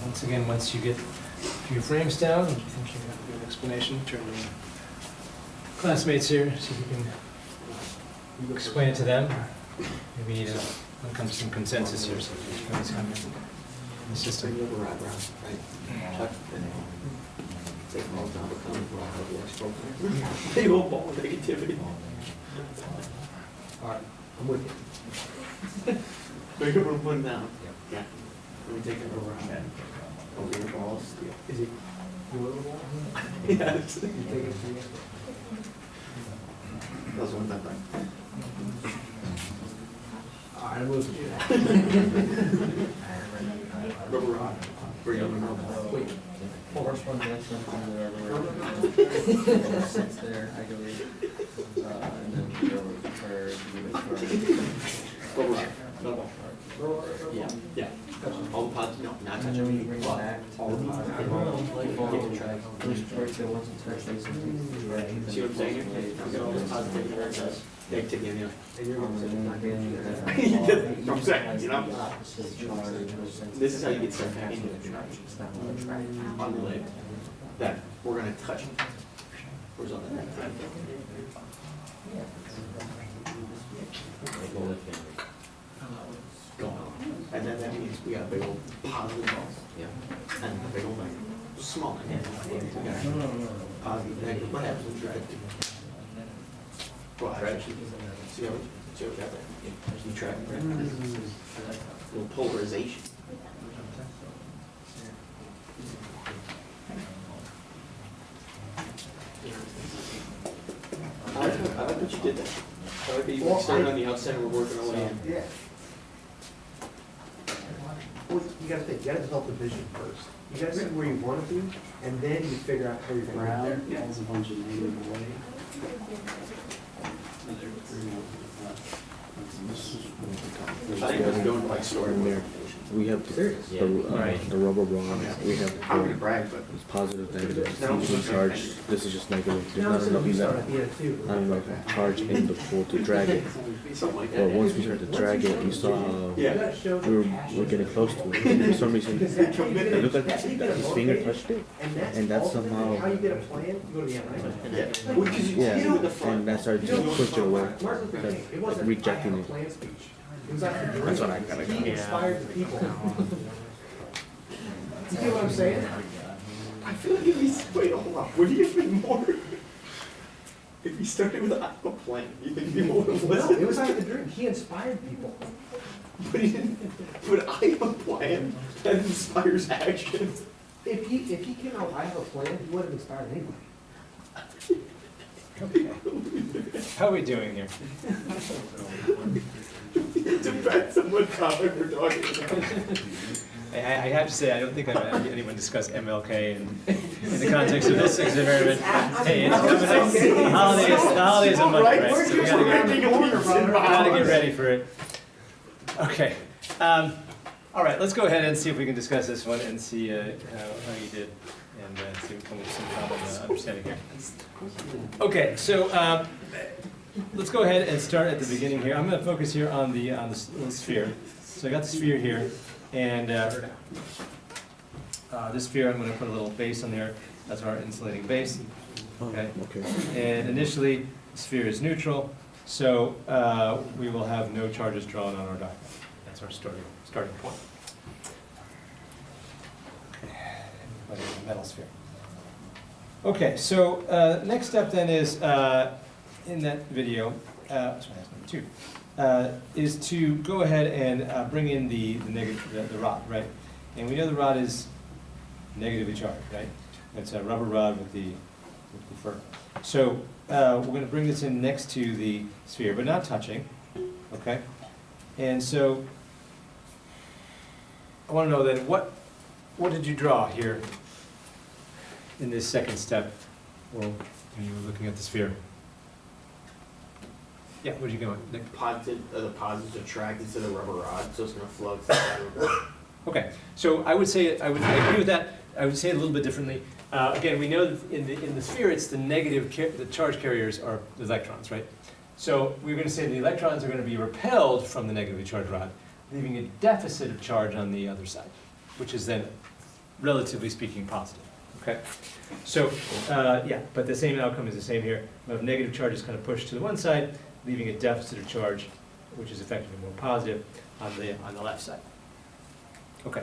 [SPEAKER 1] Once again, once you get a few frames down, and you think you have a good explanation, turn to your classmates here, see if you can explain it to them. Maybe come to some consensus here, so each one is coming. the system.
[SPEAKER 10] Bring the rod around, right? Chuck, and they fall down, become a explosive. Big old ball of negativity.
[SPEAKER 4] All right, I'm with you.
[SPEAKER 10] Bring it one down. Yeah. Let me take it over on that. Over your balls.
[SPEAKER 4] Is it your little ball?
[SPEAKER 10] Yes.
[SPEAKER 4] You take it to you?
[SPEAKER 10] That's one that thing.
[SPEAKER 4] All right, I'm with you.
[SPEAKER 10] Rubber rod. Bring it over. Wait.
[SPEAKER 2] First one gets something there, where sits there, I believe. And then the third,
[SPEAKER 10] Rubber rod. Metal ball. Yeah, yeah. All the pods, no, not
[SPEAKER 2] and then
[SPEAKER 10] touching
[SPEAKER 2] we
[SPEAKER 10] me.
[SPEAKER 2] bring it
[SPEAKER 10] Well,
[SPEAKER 2] back to
[SPEAKER 10] all the
[SPEAKER 2] the
[SPEAKER 10] pods.
[SPEAKER 2] First it wasn't touching something.
[SPEAKER 10] See what I'm saying? I'm gonna all the pods taken where it does. Negativity anyway.
[SPEAKER 4] And you're gonna say it's not gonna do that.
[SPEAKER 10] I'm saying, you know? This is how you get stuff into the charge.
[SPEAKER 2] It's not really track.
[SPEAKER 10] Unrelated. That we're gonna touch. Where's all that? Gone. And then that means we got a big old positive balls.
[SPEAKER 7] Yeah.
[SPEAKER 10] And a big old negative. Small negative. We got positive, negative. What happens when you drag it? Well, actually, see what we got there? You track it, right? A little polarization. I like what you did there. I like that you started on the outside and we're working our way in.
[SPEAKER 4] Yeah. Well, you gotta think, you gotta develop a vision first. You gotta see where you wanna be, and then you figure out how you're gonna get there.
[SPEAKER 9] Has a bunch of negative away.
[SPEAKER 8] This is what
[SPEAKER 10] I think it's going like story
[SPEAKER 8] there. We have the rubber rod, we have
[SPEAKER 10] I'm gonna
[SPEAKER 8] the
[SPEAKER 10] brag, but
[SPEAKER 8] positive, negative, each charge, this is just negative. There's not enough charge in the pool to drag it.
[SPEAKER 10] something like
[SPEAKER 8] But
[SPEAKER 10] that.
[SPEAKER 8] once we started to drag it, you saw how
[SPEAKER 10] Yeah.
[SPEAKER 8] we're getting close to it. For some reason, it looked like his finger touched it, and that's somehow,
[SPEAKER 4] How you get a plan, you go to the MRI.
[SPEAKER 10] Yeah. Well, 'cause you
[SPEAKER 8] yeah,
[SPEAKER 10] see with the front.
[SPEAKER 8] and that started to push it away,
[SPEAKER 4] Martin Luther King, it
[SPEAKER 8] like
[SPEAKER 4] wasn't,
[SPEAKER 8] rejecting
[SPEAKER 4] I have a
[SPEAKER 8] it.
[SPEAKER 4] plan speech. It was like a dream.
[SPEAKER 8] That's what I gotta
[SPEAKER 4] He
[SPEAKER 8] go.
[SPEAKER 4] inspired the people. You get what I'm saying?
[SPEAKER 10] I feel like if he's, wait, hold on, would he have been more? If he started with a plan, you think he'd be more than
[SPEAKER 4] No, it was
[SPEAKER 10] listening?
[SPEAKER 4] like a dream. He inspired people.
[SPEAKER 10] But he didn't, but I have a plan that inspires action.
[SPEAKER 4] If he came out, I have a plan, he would have inspired anybody.
[SPEAKER 1] How are we doing here?
[SPEAKER 10] It depends on what topic we're talking about.
[SPEAKER 1] I have to say, I don't think I've had anyone discuss MLK in the context of this experiment. Hey, it's coming up, the holidays are much, right? So we gotta get ready for it. Okay, all right, let's go ahead and see if we can discuss this one and see how you did, and see if we come with some common understanding here. Okay, so let's go ahead and start at the beginning here. I'm gonna focus here on the little sphere. So I got the sphere here, and this sphere, I'm gonna put a little base on there. That's our insulating base. Okay.
[SPEAKER 8] Okay.
[SPEAKER 1] And initially, the sphere is neutral, so we will have no charges drawn on our diagram. That's our starting point. Like a metal sphere. Okay, so next step then is, in that video, sorry, that's number 2, is to go ahead and bring in the rod, right? And we know the rod is negatively charged, right? It's a rubber rod with the fur. So we're going to bring this in next to the sphere, but not touching, okay? And so I want to know then, what did you draw here in this second step, or when you were looking at the sphere? Yeah, what did you go with, Nick?
[SPEAKER 10] The positives attracted to the rubber rod, so it's gonna flow to the side of the rod.
[SPEAKER 1] Okay, so I agree with that. I would say it a little bit differently. Again, we know that in the sphere, it's the negative, the charge carriers are the electrons, right? So we're going to say the electrons are going to be repelled from the negatively charged rod, leaving a deficit of charge on the other side, which is then, relatively speaking, positive. Okay, so yeah, but the same outcome is the same here. We have negative charges kind of pushed to the one side, leaving a deficit of charge, which is effectively more positive on the left side. Okay,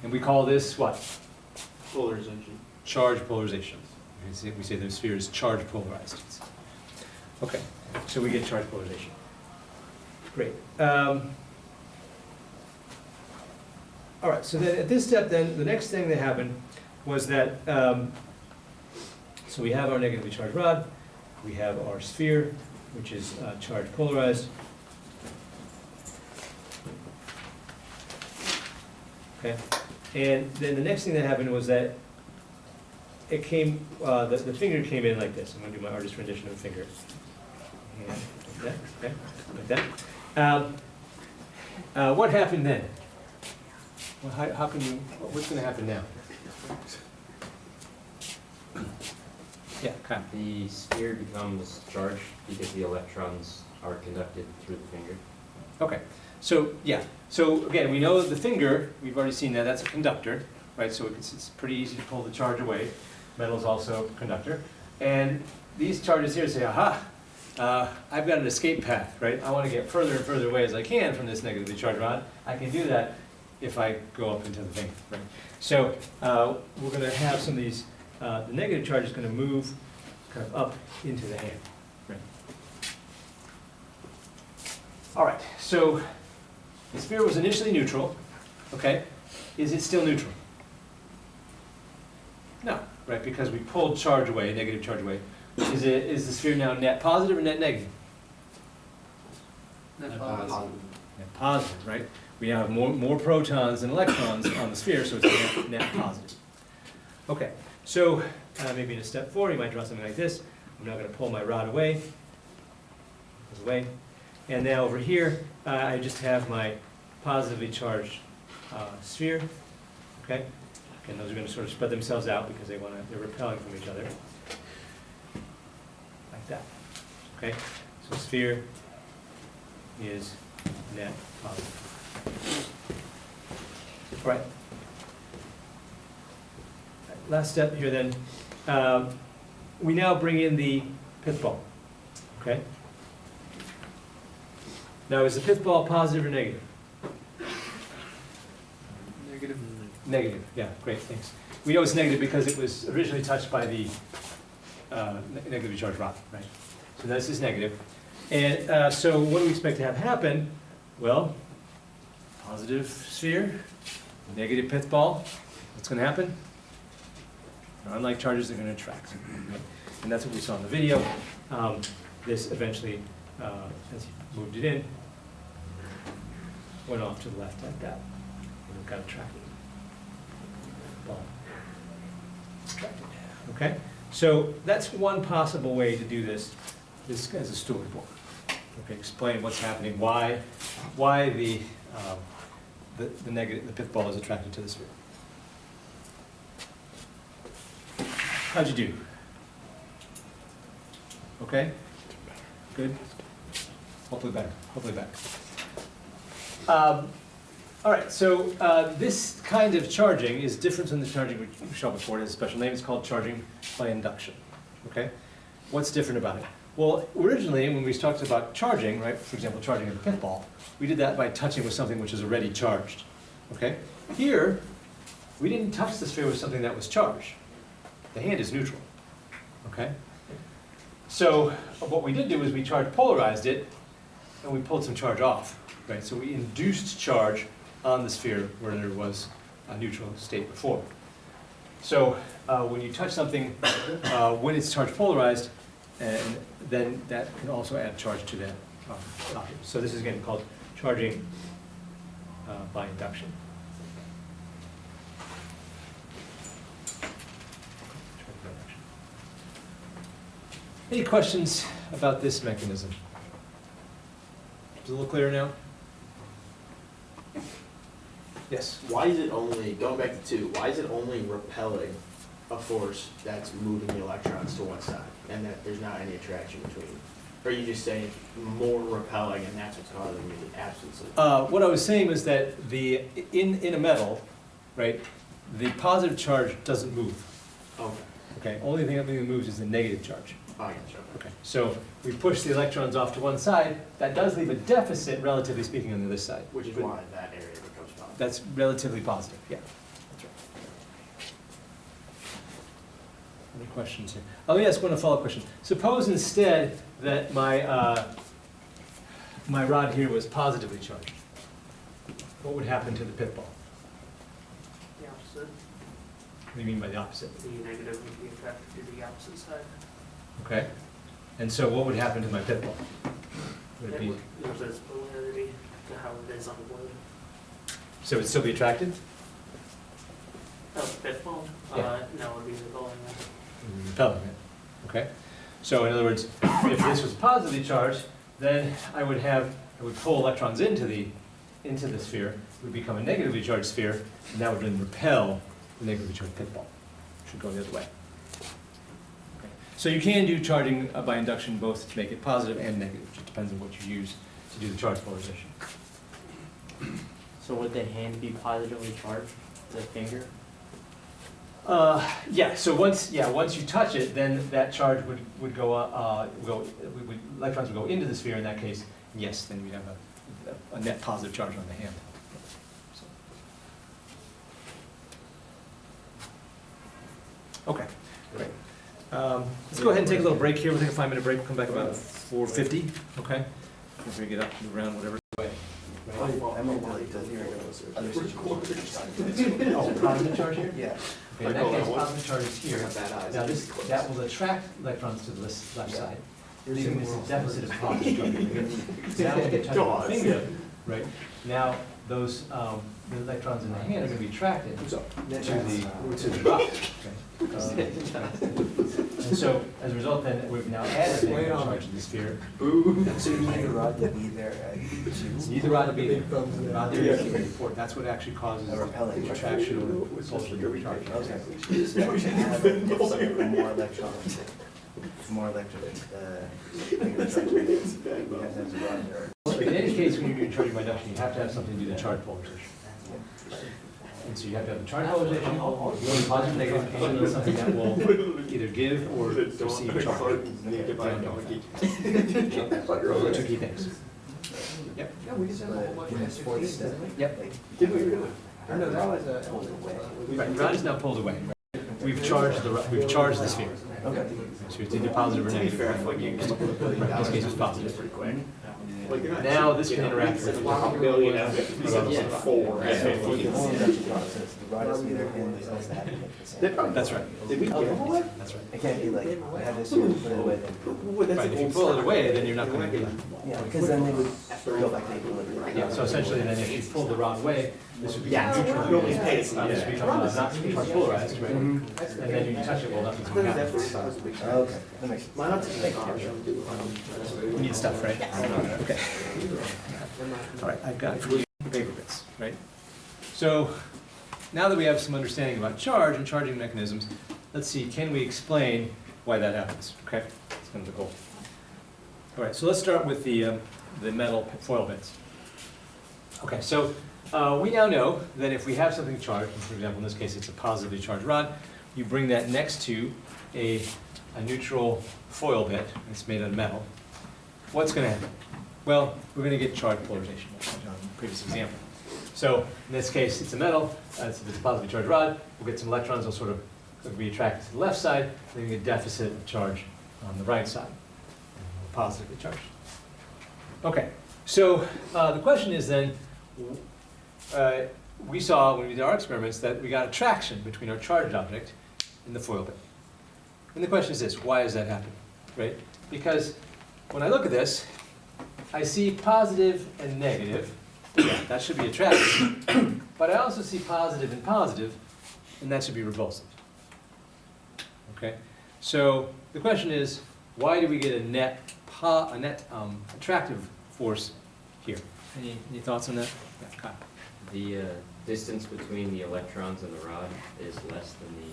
[SPEAKER 1] And we call this what?
[SPEAKER 10] Polarization.
[SPEAKER 1] Charge polarization. We say the sphere is charge polarized. Okay, so we get charge polarization. Great. All right, so then at this step then, the next thing that happened was that, so we have our negatively charged rod, we have our sphere, which is charge polarized. Okay, and then the next thing that happened was that it came, the finger came in like this. I'm gonna do my artist rendition of the finger. And like that, okay, like that. What happened then? Well, how can you, what's gonna happen now? Yeah, Kyle.
[SPEAKER 7] The sphere becomes charged because the electrons are conducted through the finger.
[SPEAKER 1] Okay, so, yeah, so again, we know the finger, we've already seen that, that's a conductor, right? So it's pretty easy to pull the charge away. Metal is also a conductor. And these charges here say, aha, I've got an escape path, right? I want to get further and further away as I can from this negatively charged rod. I can do that if I go up into the finger, right? So we're going to have some of these, the negative charge is going to move kind of up into the hand, right? All right, so the sphere was initially neutral, okay? Is it still neutral? No, right, because we pulled charge away, negative charge away. Is the sphere now net positive or net negative?
[SPEAKER 3] Net
[SPEAKER 10] Positive.
[SPEAKER 1] Net positive, right? We now have more protons than electrons on the sphere, so it's net positive. Okay, so maybe in a step 4, you might draw something like this. I'm now going to pull my rod away. Goes away. And now over here, I just have my positively charged sphere. Okay, and those are going to sort of spread themselves out because they're repelling from each other, like that. Okay, so sphere is net positive. All right. Last step here then. We now bring in the pith ball. Okay. Now, is the pith ball positive or negative?
[SPEAKER 3] Negative.
[SPEAKER 1] Negative, yeah, great, thanks. We know it's negative because it was originally touched by the negatively charged rod, right? So this is negative. And so what do we expect to have happen? Well, positive sphere, negative pith ball. What's going to happen? Unlike charges, they're going to attract. Right? And that's what we saw in the video. This eventually, as you moved it in, went off to the left like that. And it got attracted. Ball. Attracted. Okay? So that's one possible way to do this as a storyboard. Okay, explain what's happening, why the pith ball is attracted to the sphere. How'd you do? Okay? Good? Hopefully better. Hopefully better. All right, so this kind of charging is different than the charging we saw before. It has a special name. It's called charging by induction. Okay? What's different about it? Well, originally, when we talked about charging, right, for example, charging of a pith ball, we did that by touching with something which is already charged. Okay? Here, we didn't touch the sphere with something that was charged. The hand is neutral. Okay? So what we did do is we charge polarized it, and we pulled some charge off. Right? So we induced charge on the sphere where there was a neutral state before. So when you touch something, when it's charge polarized, and then that can also add charge to that object. So this is again called charging by induction. Any questions about this mechanism? Is it a little clearer now? Yes.
[SPEAKER 10] Why is it only, going back to 2, why is it only repelling a force that's moving the electrons to one side, and that there's not any attraction between? Or are you just saying more repelling, and that's what's causing the absence of?
[SPEAKER 1] What I was saying was that in a metal, right, the positive charge doesn't move.
[SPEAKER 10] Okay.
[SPEAKER 1] Okay, only thing that moves is the negative charge.
[SPEAKER 10] I gotcha.
[SPEAKER 1] Okay, so we push the electrons off to one side. That does leave a deficit, relatively speaking, on the other side.
[SPEAKER 10] Which is why that area becomes positive.
[SPEAKER 1] That's relatively positive, yeah. questions here. Let me ask one follow-up question. Suppose instead that my rod here was positively charged. What would happen to the pit ball?
[SPEAKER 11] The opposite,
[SPEAKER 1] What do you mean by the opposite?
[SPEAKER 11] the negative would be attracted to the opposite side.
[SPEAKER 1] Okay. And so what would happen to my pit ball? Would it
[SPEAKER 11] It
[SPEAKER 1] be,
[SPEAKER 11] would lose its polarity to how it is on the wood.
[SPEAKER 1] so it'd still be attracted?
[SPEAKER 11] Oh, the pit ball?
[SPEAKER 1] Yeah.
[SPEAKER 11] No, it would be repelling it.
[SPEAKER 1] Repelling it. Okay. So in other words, if this was positively charged, then I would pull electrons into the sphere, it would become a negatively charged sphere, and that would then repel the negatively charged pit ball. Should go the other way. Okay. So you can do charging by induction both to make it positive and negative. It just depends on what you use to do the charge polarization.
[SPEAKER 2] So would the hand be positively charged, the finger?
[SPEAKER 1] Yeah, so once you touch it, then that charge would go, electrons would go into the sphere in that case. Yes, then we'd have a net positive charge on the hand. So. Okay, great. Let's go ahead and take a little break here. We'll take a 5-minute break. We'll come back about 4:50, okay? If we get up, move around, whatever. Oh, positive charge here?
[SPEAKER 6] Yeah.
[SPEAKER 1] Okay, in that case, positive charge is here. Now that will attract electrons to the left side, leaving this deficit of positive charge. Now when you touch the finger, right, now those, the electrons in the hand are going to be attracted to the rock. Okay. And so, as a result, then, we've now added a negative charge to the sphere.
[SPEAKER 6] So you need a rod to be there at
[SPEAKER 1] You need the rod to be there. The rod there is very important. That's what actually causes the attraction of the solar charge.
[SPEAKER 6] Okay. So that should have more electrons. More electrons. We have to have the rod there.
[SPEAKER 1] In any case, when you're doing charging by induction, you have to have something to do the charge polarization. And so you have to have the charge polarization, positive, negative, and you need something that will either give or receive charge. Those are two key things. Yep.
[SPEAKER 6] In this fourth step.
[SPEAKER 1] Yep.
[SPEAKER 4] No, that was
[SPEAKER 1] Right, the rod is now pulled away. We've charged the sphere.
[SPEAKER 6] Okay.
[SPEAKER 1] So it's either positive or negative. In this case, it's positive. Now this can interact with
[SPEAKER 10] $1 billion of it.
[SPEAKER 1] That's right.
[SPEAKER 10] Did we give them away?
[SPEAKER 1] That's right.
[SPEAKER 6] It can't be like, I have this here, put it away then.
[SPEAKER 1] Right, if you pull it away, then you're not going to get it.
[SPEAKER 6] Yeah, because then they would go back to equilibrium.
[SPEAKER 1] Yeah, so essentially then if you pull the rod away, this would be
[SPEAKER 10] Yeah.
[SPEAKER 1] neutral.
[SPEAKER 10] Nobody's paying
[SPEAKER 1] This would become not charge polarized, right? And then you touch it, well, nothing's going to happen.
[SPEAKER 6] Okay, that makes sense.
[SPEAKER 10] Why not just make
[SPEAKER 1] We need stuff, right? Okay. All right, I've got paper bits, right? So now that we have some understanding about charge and charging mechanisms, let's see, can we explain why that happens? Okay, that's kind of the goal. All right, so let's start with the metal foil bits. Okay, so we now know that if we have something charged, for example, in this case it's a positively charged rod, you bring that next to a neutral foil bit, it's made out of metal, what's going to happen? Well, we're going to get charge polarization, like on the previous example. So in this case, it's a metal, it's a positively charged rod, we'll get some electrons, they'll sort of be attracted to the left side, leaving a deficit of charge on the right side, positively charged. Okay, so the question is then, we saw when we did our experiments that we got attraction between our charged object and the foil bit. And the question is this, why does that happen, right? Because when I look at this, I see positive and negative. Yeah, that should be attractive. But I also see positive, and that should be repulsive. Okay? So the question is, why do we get a net attractive force here? Any thoughts on that? Yeah, Kyle.
[SPEAKER 7] The distance between the electrons and the rod is less than the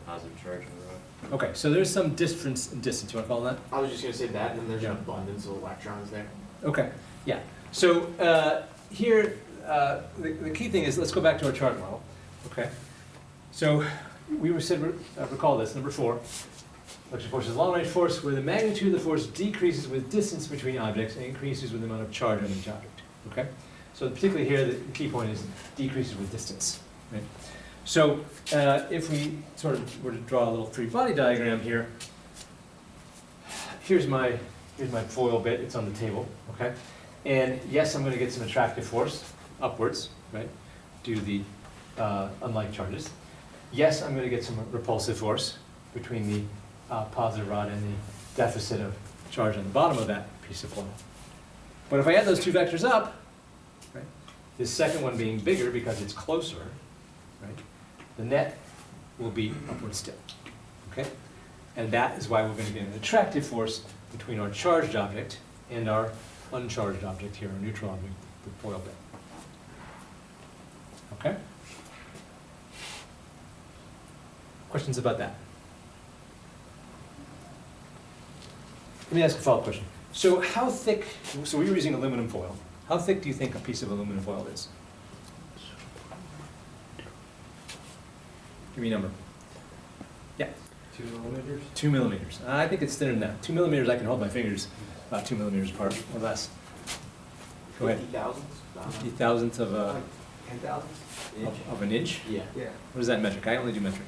[SPEAKER 7] positive charge on the rod.
[SPEAKER 1] Okay, so there's some difference in distance. You want to follow that?
[SPEAKER 10] I was just gonna say that, and then there's
[SPEAKER 1] Yeah.
[SPEAKER 10] an abundance of electrons there.
[SPEAKER 1] Okay, yeah. So here, the key thing is, let's go back to our chart model. Okay. So we recall this, number 4. Electric force is a long-range force where the magnitude of the force decreases with distance between objects and increases with the amount of charge on each object. Okay. So particularly here, the key point is decreases with distance. Right? So if we sort of were to draw a little free body diagram here, here's my foil bit, it's on the table, okay? And yes, I'm gonna get some attractive force upwards, right, due to the unlike charges. Yes, I'm gonna get some repulsive force between the positive rod and the deficit of charge on the bottom of that piece of foil. But if I add those two vectors up, right, this second one being bigger because it's closer, right, the net will be upward still, okay? And that is why we're going to get an attractive force between our charged object and our uncharged object here, our neutral object, the foil bit. Okay? Questions about that? Let me ask a follow-up question. So how thick, so we were using aluminum foil. How thick do you think a piece of aluminum foil is? Give me a number. Yeah.
[SPEAKER 4] 2 millimeters?
[SPEAKER 1] 2 millimeters. I think it's thinner than that. 2 millimeters, I can hold my fingers about 2 millimeters apart or less. Go ahead.
[SPEAKER 10] 50 thousandths?
[SPEAKER 1] 50 thousandths of,
[SPEAKER 4] 10 thousandths?
[SPEAKER 1] of an inch?
[SPEAKER 10] Yeah.
[SPEAKER 4] Yeah.
[SPEAKER 1] What is that metric? I only do metric.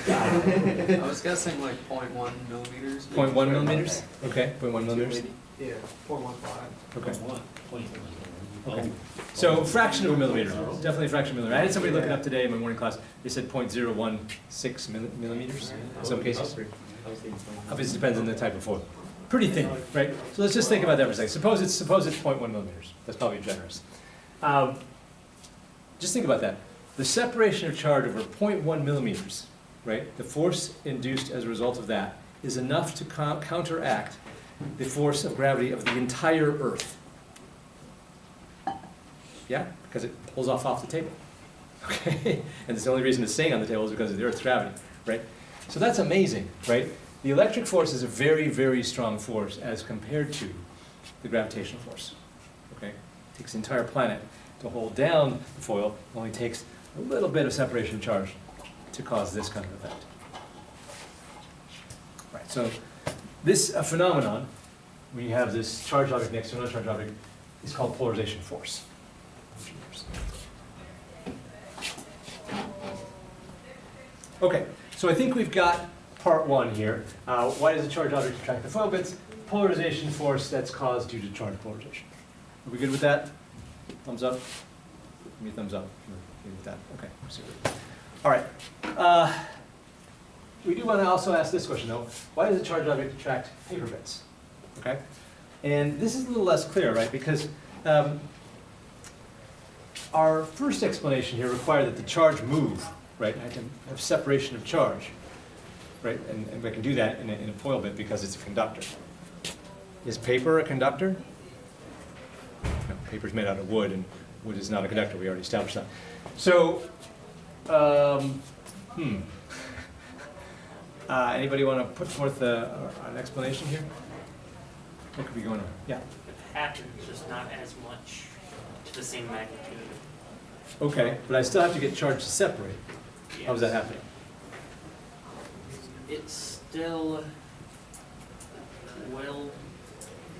[SPEAKER 3] I was guessing like 0.1 millimeters.
[SPEAKER 1] 0.1 millimeters? Okay, 0.1 millimeters.
[SPEAKER 4] Yeah, 0.15.
[SPEAKER 1] Okay. Okay. So fraction of a millimeter, definitely a fraction of a millimeter. I had somebody look it up today in my morning class. They said 0.016 millimeters in some cases. Obviously depends on the type of foil. Pretty thin, right? So let's just think about that for a second. Suppose it's 0.1 millimeters. That's probably generous. Just think about that. The separation of charge over 0.1 millimeters, right? The force induced as a result of that is enough to counteract the force of gravity of the entire Earth. Yeah, because it pulls off the table. Okay, and it's the only reason it's staying on the table is because of the Earth's gravity, right? So that's amazing, right? The electric force is a very, very strong force as compared to the gravitational force. Okay, it takes the entire planet to hold down the foil. It only takes a little bit of separation of charge to cause this kind of effect. Right. So this phenomenon, when you have this charged object next to an uncharged object, is called polarization force. Okay, so I think we've got part one here. Why does a charged object attract the foil bits? Polarization force that's caused due to charge polarization. Are we good with that? Thumbs up? Give me a thumbs up. Good with that. Okay, super. All right. We do want to also ask this question though. Why does a charged object attract paper bits? Okay, and this is a little less clear, right? Because our first explanation here required that the charge move, right? I can have separation of charge, right? And I can do that in a foil bit because it's a conductor. Is paper a conductor? No, paper's made out of wood, and wood is not a conductor. We already established that. So, anybody want to put forth an explanation here? What could be going on? Yeah.
[SPEAKER 11] It happens, just not as much to the same magnitude.
[SPEAKER 1] Okay, but I still have to get charge to separate. How is that happening?
[SPEAKER 11] It still will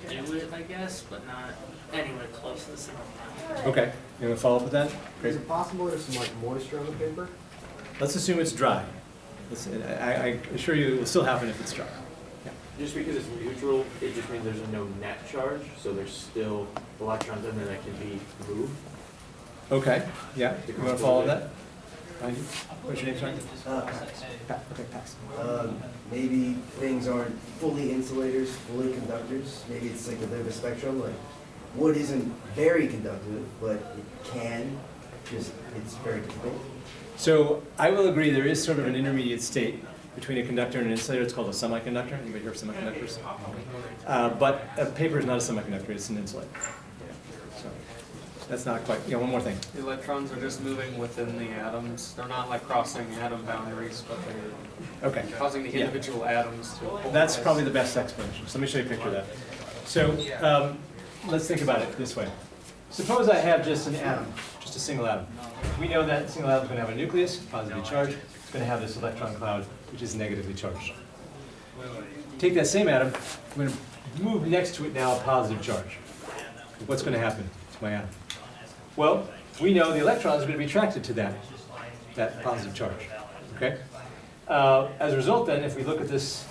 [SPEAKER 11] do it, I guess, but not anywhere close to the same amount.
[SPEAKER 1] Okay, you want to follow up with that?
[SPEAKER 4] Is
[SPEAKER 1] Great.
[SPEAKER 4] it possible there's some like moisture on the paper?
[SPEAKER 1] Let's assume it's dry. I assure you it will still happen if it's dry.
[SPEAKER 10] Just because it's neutral, it just means there's no net charge, so there's still electrons in there that can be moved.
[SPEAKER 1] Okay, yeah, you want to follow on that? Behind you? What's your name, sorry? Pat, okay, pass.
[SPEAKER 12] Maybe things aren't fully insulators, fully conductors. Maybe it's like a bit of a spectrum. Like wood isn't very conductive, but it can. Just it's very difficult.
[SPEAKER 1] So I will agree there is sort of an intermediate state between a conductor and an insulator. It's called a semiconductor. Anybody hear of semiconductors? But paper is not a semiconductor, it's an insulator. So that's not quite, one more thing.
[SPEAKER 3] The electrons are just moving within the atoms. They're not like crossing atom boundaries, but they're
[SPEAKER 1] Okay,
[SPEAKER 3] causing the
[SPEAKER 1] Yeah.
[SPEAKER 3] individual atoms to polarize.
[SPEAKER 1] that's probably the best explanation. So let me show you a picture of that. So let's think about it this way. Suppose I have just an atom, just a single atom. We know that single atom is going to have a nucleus, positively charged. It's going to have this electron cloud, which is negatively charged. Take that same atom, I'm going to move next to it now a positive charge. What's going to happen to my atom? Well, we know the electrons are going to be attracted to that that positive charge, okay? As a result then, if we look at this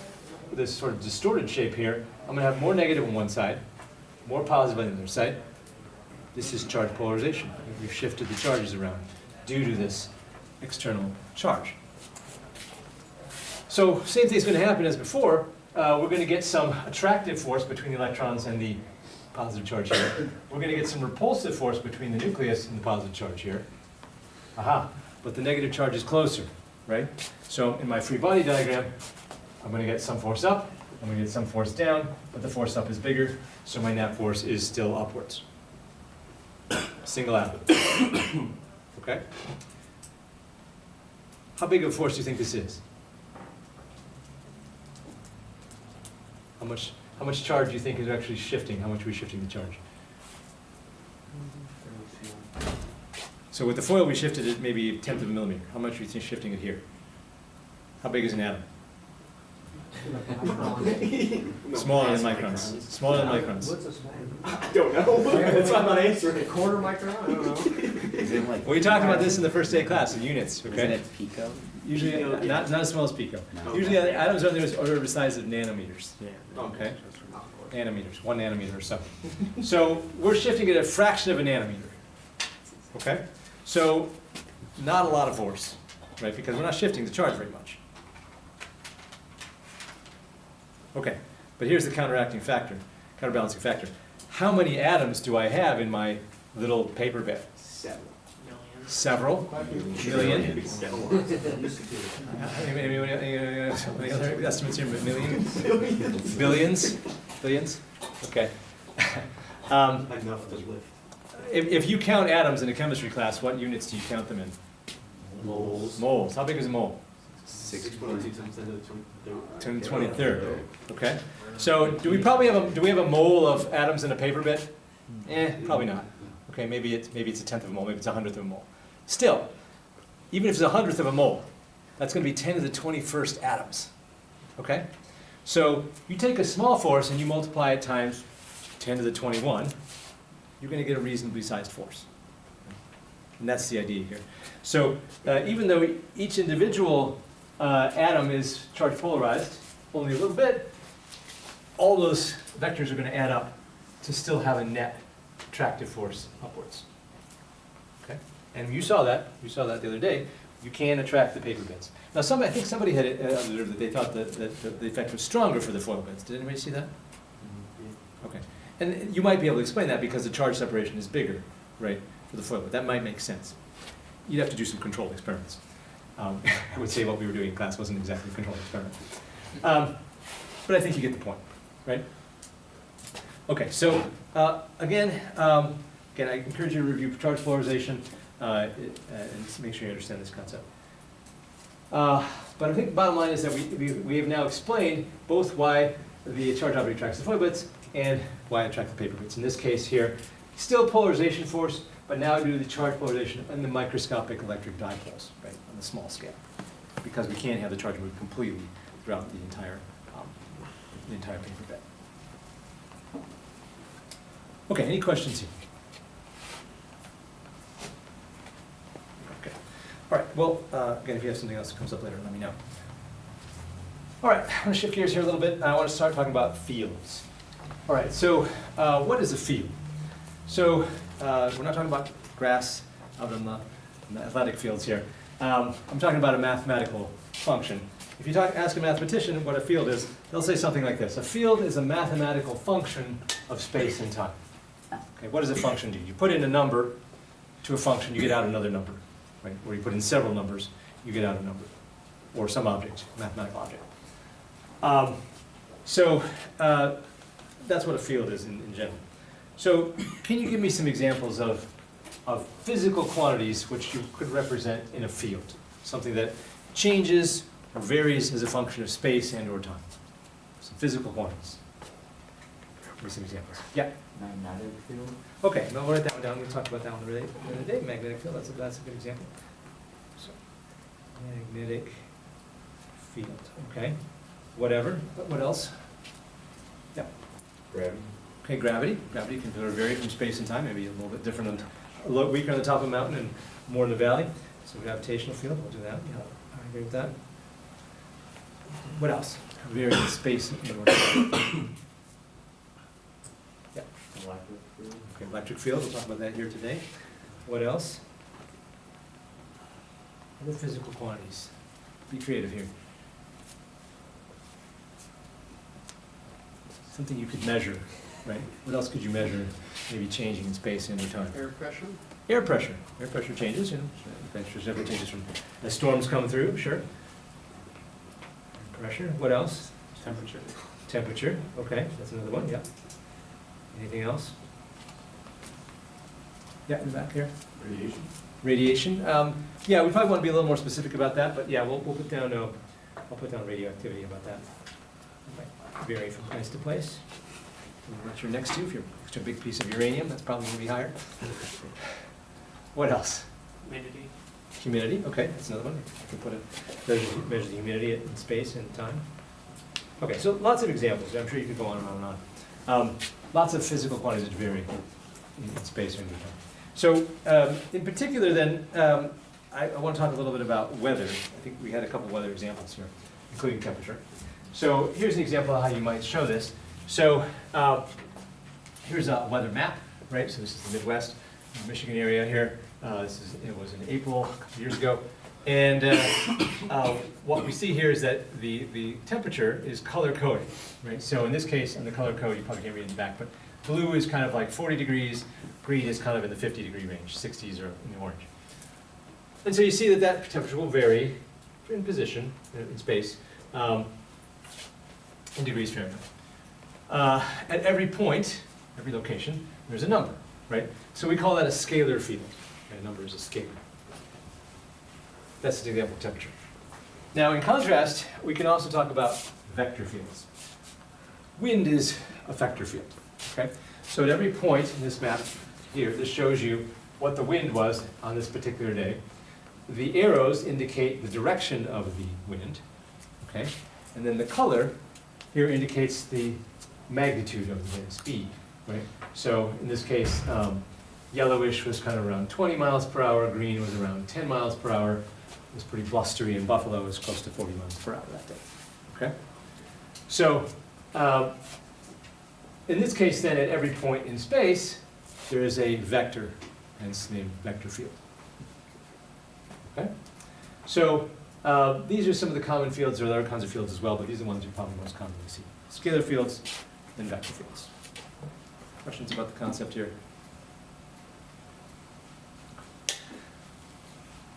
[SPEAKER 1] sort of distorted shape here, I'm gonna have more negative on one side, more positive on the other side. This is charge polarization. We've shifted the charges around due to this external charge. So same thing's going to happen as before. We're going to get some attractive force between the electrons and the positive charge here. We're going to get some repulsive force between the nucleus and the positive charge here. Aha, but the negative charge is closer, right? So in my free body diagram, I'm going to get some force up, I'm going to get some force down, but the force up is bigger, so my net force is still upwards. Single atom. Okay? How big of a force do you think this is? How much charge do you think is actually shifting? How much are we shifting the charge? So with the foil, we shifted it maybe 1/10 of a millimeter. How much are you shifting it here? How big is an atom? Smaller than microns. Smaller than microns.
[SPEAKER 4] What's a small?
[SPEAKER 10] I don't know. That's why I'm not answering.
[SPEAKER 4] A quarter micron? I don't know.
[SPEAKER 6] Is it like?
[SPEAKER 1] We talked about this in the first day class in units,
[SPEAKER 6] Isn't
[SPEAKER 1] okay?
[SPEAKER 6] it pico?
[SPEAKER 1] Usually, not as small as pico.
[SPEAKER 6] No.
[SPEAKER 1] Usually atoms are on the order of the size of nanometers.
[SPEAKER 2] Yeah.
[SPEAKER 1] Okay? Nanometers, 1 nanometer or so. So we're shifting it a fraction of a nanometer. Okay? So not a lot of force, right? Because we're not shifting the charge very much. Okay, but here's the counterbalancing factor. How many atoms do I have in my little paper bed? Several? Million? Any other estimates here? Million? Billions? Billions? Okay.
[SPEAKER 10] Enough to lift.
[SPEAKER 1] If you count atoms in a chemistry class, what units do you count them in?
[SPEAKER 10] Moles.
[SPEAKER 1] Moles. How big is a mole?
[SPEAKER 10] 6.2 times 10 to the
[SPEAKER 1] 23rd. Okay. So do we have a mole of atoms in a paper bed? Probably not. Okay, maybe it's 1/10 of a mole, maybe it's 100th of a mole. Still, even if it's 100th of a mole, that's going to be 10 to the 21st atoms. Okay? So you take a small force and you multiply it times 10 to the 21, you're going to get a reasonably sized force. And that's the idea here. So even though each individual atom is charge polarized, only a little bit, all those vectors are going to add up to still have a net attractive force upwards. Okay? And you saw that the other day. You can attract the paper beds. Now, I think somebody had observed that they thought that the effect was stronger for the foil beds. Did anybody see that? Okay. And you might be able to explain that because the charge separation is bigger, right, for the foil bed. That might make sense. You'd have to do some controlled experiments. I would say what we were doing in class wasn't exactly a controlled experiment. But I think you get the point, right? Okay, so again, I encourage you to review charge polarization and make sure you understand this concept. But I think the bottom line is that we have now explained both why the charge object attracts the foil bits and why it attracts the paper bits. In this case here, still polarization force, but now due to the charge polarization and the microscopic electric dipoles, right, on the small scale, because we can't have the charge move completely throughout the entire paper bed. Okay, any questions here? Okay. All right, well, again, if you have something else that comes up later, let me know. All right, I'm going to shift gears here a little bit. I want to start talking about fields. All right, so what is a field? So we're not talking about grass out on the athletic fields here. I'm talking about a mathematical function. If you ask a mathematician what a field is, they'll say something like this. A field is a mathematical function of space and time. Okay, what does a function do? You put in a number to a function, you get out another number. Right? Or you put in several numbers, you get out a number. Or some object, mathematical object. So that's what a field is in general. So can you give me some examples of physical quantities which you could represent in a field? Something that changes or varies as a function of space and or time. Some physical quantities. Give me some examples. Yeah?
[SPEAKER 6] Magnetic field?
[SPEAKER 1] Okay, now we'll write that one down. We'll talk about that one the other day. Magnetic field, that's a good example. So, magnetic field, okay. Whatever. What else? Yeah.
[SPEAKER 9] Gravity.
[SPEAKER 1] Okay, gravity. Gravity can vary from space and time, maybe a little bit different, a little weaker on the top of a mountain and more in the valley. So gravitational field, we'll do that, yeah, I agree with that. What else? Vary in space and order. Yeah,
[SPEAKER 9] Electric field.
[SPEAKER 1] okay, electric field, we'll talk about that here today. What else? Other physical quantities. Be creative here. Something you could measure, right? What else could you measure, maybe changing in space and in time?
[SPEAKER 3] Air pressure?
[SPEAKER 1] Air pressure. Air pressure changes, you know. Air pressure definitely changes from, as storms come through, sure. Air pressure, what else?
[SPEAKER 3] Temperature.
[SPEAKER 1] Temperature, okay, that's another one, yeah. Anything else? Yeah, in the back here.
[SPEAKER 9] Radiation.
[SPEAKER 1] Radiation, yeah, we probably want to be a little more specific about that, but yeah, we'll put down, I'll put down radioactivity about that. Might vary from place to place. And what you're next to, if you're next to a big piece of uranium, that's probably going to be higher. What else?
[SPEAKER 11] Humidity.
[SPEAKER 1] Humidity, okay, that's another one. I can put it, measure the humidity in space and time. Okay, so lots of examples. I'm sure you could go on and on and on. Lots of physical quantities that vary in space and in time. So, in particular then, I want to talk a little bit about weather. I think we had a couple of weather examples here, including temperature. So here's an example of how you might show this. So here's a weather map, right? So this is the Midwest, Michigan area here. It was in April, a couple years ago. And what we see here is that the temperature is color-coded, right? So in this case, in the color code, you probably can't read it in the back, but blue is kind of like 40 degrees, green is kind of in the 50-degree range, 60s are in the orange. And so you see that that temperature will vary in position, in space, in degrees Fahrenheit. At every point, every location, there's a number, right? So we call that a scalar field. Okay, a number is a scalar. That's an example of temperature. Now, in contrast, we can also talk about vector fields. Wind is a vector field, okay? So at every point in this map here, this shows you what the wind was on this particular day. The arrows indicate the direction of the wind, okay? And then the color here indicates the magnitude of the wind, speed, right? So in this case, yellowish was kind of around 20 miles per hour, green was around 10 miles per hour. It was pretty blustery, and Buffalo was close to 40 miles per hour that day, okay? So in this case then, at every point in space, there is a vector, hence the name vector field. Okay? So these are some of the common fields. There are other kinds of fields as well, but these are the ones you probably most commonly see. Scalar fields and vector fields. Questions about the concept here?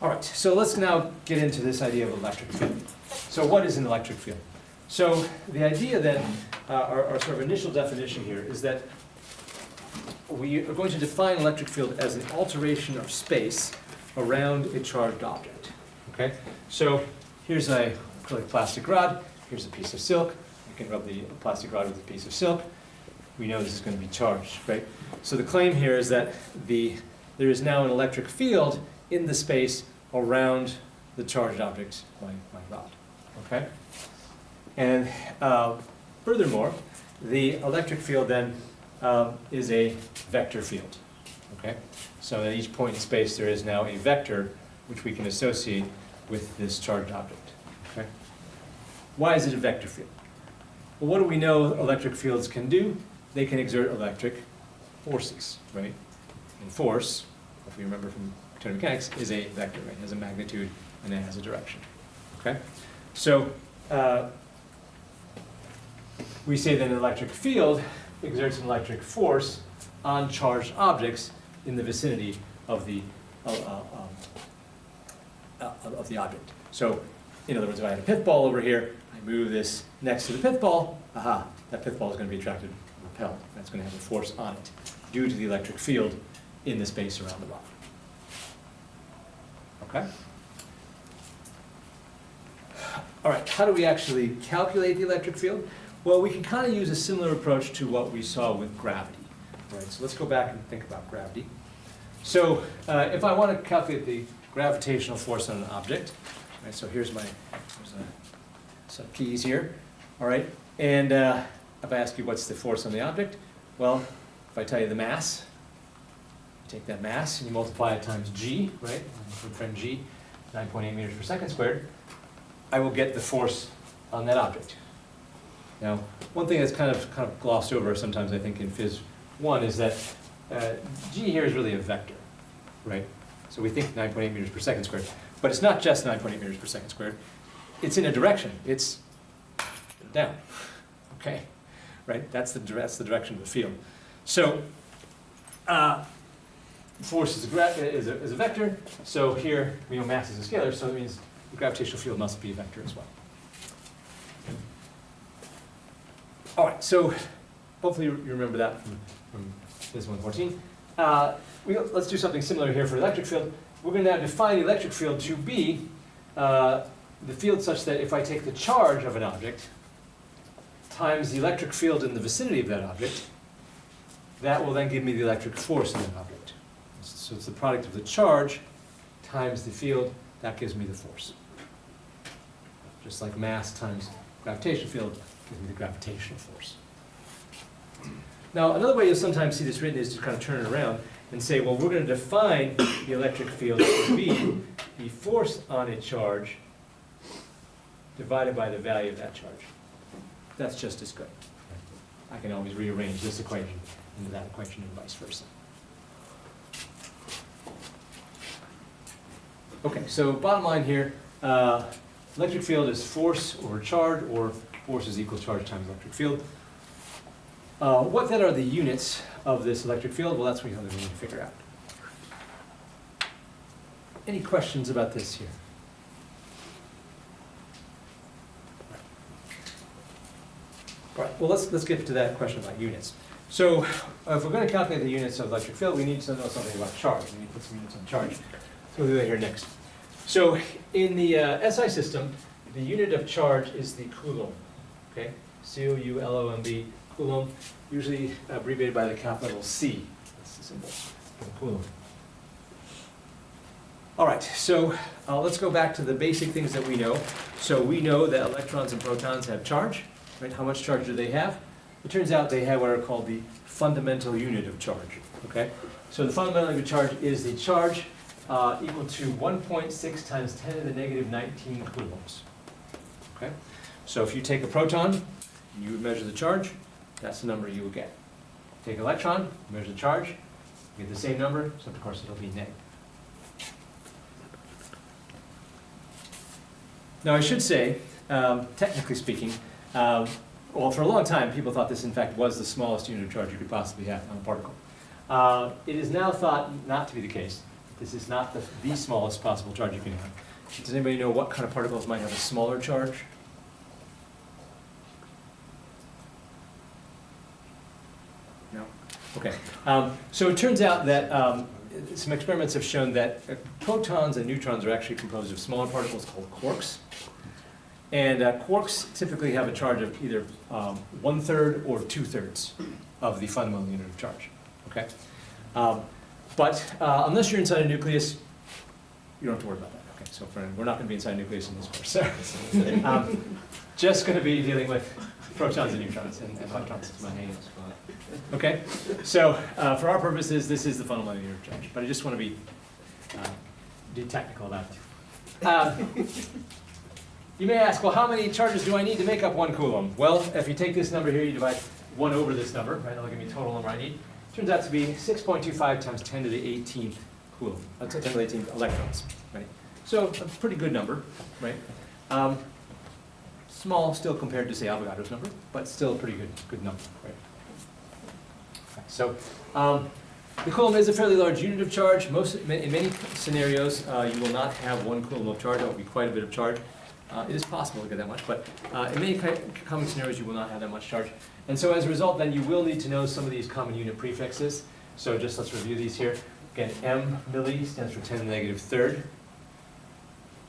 [SPEAKER 1] All right, so let's now get into this idea of electric field. So what is an electric field? So the idea then, our sort of initial definition here is that we are going to define electric field as an alteration of space around a charged object, okay? So here's a acrylic plastic rod, here's a piece of silk. You can rub the plastic rod with a piece of silk. We know this is going to be charged, right? So the claim here is that there is now an electric field in the space around the charged object, my rod, okay? And furthermore, the electric field then is a vector field, okay? So at each point in space there is now a vector which we can associate with this charged object, okay? Why is it a vector field? Well, what do we know electric fields can do? They can exert electric forces, right? And force, if we remember from quantum mechanics, is a vector, right? It has a magnitude and it has a direction, okay? So we say that an electric field exerts an electric force on charged objects in the vicinity of the object. So, in other words, if I had a pith ball over here, I move this next to the pith ball, aha, that pith ball is going to be attracted, repelled. That's going to have a force on it due to the electric field in the space around the rod. Okay? All right, how do we actually calculate the electric field? Well, we can kind of use a similar approach to what we saw with gravity. Right, so let's go back and think about gravity. So if I want to calculate the gravitational force on an object, right, so here's some keys here, all right? And if I ask you what's the force on the object, well, if I tell you the mass, you take that mass and you multiply it times g, right? My good friend g. 9.8 meters per second squared, I will get the force on that object. Now, one thing that's kind of glossed over sometimes, I think, in Phys 1 is that G here is really a vector, right? So we think 9.8 meters per second squared, but it's not just 9.8 meters per second squared. It's in a direction. It's down, okay? Right? That's the direction of the field. So force is a vector. So here we know mass is a scalar, so it means the gravitational field must be a vector as well. All right, so hopefully you remember that from Phys 114. Let's do something similar here for electric field. We're going to now define the electric field to be the field such that if I take the charge of an object times the electric field in the vicinity of that object, that will then give me the electric force in that object. So it's the product of the charge times the field, that gives me the force. Just like mass times gravitational field gives me the gravitational force. Now, another way you'll sometimes see this written is to kind of turn it around and say, well, we're going to define the electric field to be the force on a charge divided by the value of that charge. That's just as good. I can always rearrange this equation into that equation and vice versa. Okay, so bottom line here, electric field is force over charge, or force is equal charge times electric field. What then are the units of this electric field? Well, that's what we need to figure out. Any questions about this here? All right, well, let's get to that question about units. So if we're going to calculate the units of electric field, we need to know something about charge. We need to put some units on charge. So we'll do that here next. So in the SI system, the unit of charge is the coulomb. Okay, C-O-U-L-O-M-B, coulomb, usually abbreviated by the capital C. That's the symbol of coulomb. All right, so let's go back to the basic things that we know. So we know that electrons and protons have charge. Right? How much charge do they have? It turns out they have what are called the fundamental unit of charge. Okay, so the fundamental unit of charge is the charge equal to 1.6 times 10 to the negative 19 coulombs. Okay, so if you take a proton, you would measure the charge. That's the number you will get. Take an electron, measure the charge, you get the same number, except of course it'll be negative. Now I should say, technically speaking, well, for a long time, people thought this, in fact, was the smallest unit of charge you could possibly have on a particle. It is now thought not to be the case. This is not the smallest possible charge you can have. Does anybody know what kind of particles might have a smaller charge? No? Okay. So it turns out that some experiments have shown that protons and neutrons are actually composed of smaller particles called quarks. And quarks typically have a charge of either 1/3 or 2/3 of the fundamental unit of charge. Okay, but unless you're inside a nucleus, you don't have to worry about that. Okay, so we're not going to be inside a nucleus in this course. Just going to be dealing with protons and neutrons and electrons. Okay, so for our purposes, this is the fundamental unit of charge. But I just want to be technical about it. You may ask, well, how many charges do I need to make up 1 coulomb? Well, if you take this number here, you divide 1 over this number, right? That'll give me the total number I need. Turns out to be 6.25 times 10 to the 18th coulomb. That's 10 to the 18th electrons, right? So a pretty good number, right? Small still compared to, say, Avogadro's number, but still a pretty good number, right? Okay, so the coulomb is a fairly large unit of charge. In many scenarios, you will not have 1 coulomb of charge. That will be quite a bit of charge. It is possible to get that much, but in many common scenarios, you will not have that much charge. And so as a result, then you will need to know some of these common unit prefixes. So just let's review these here. Again, M milli stands for 10 to the negative 3rd.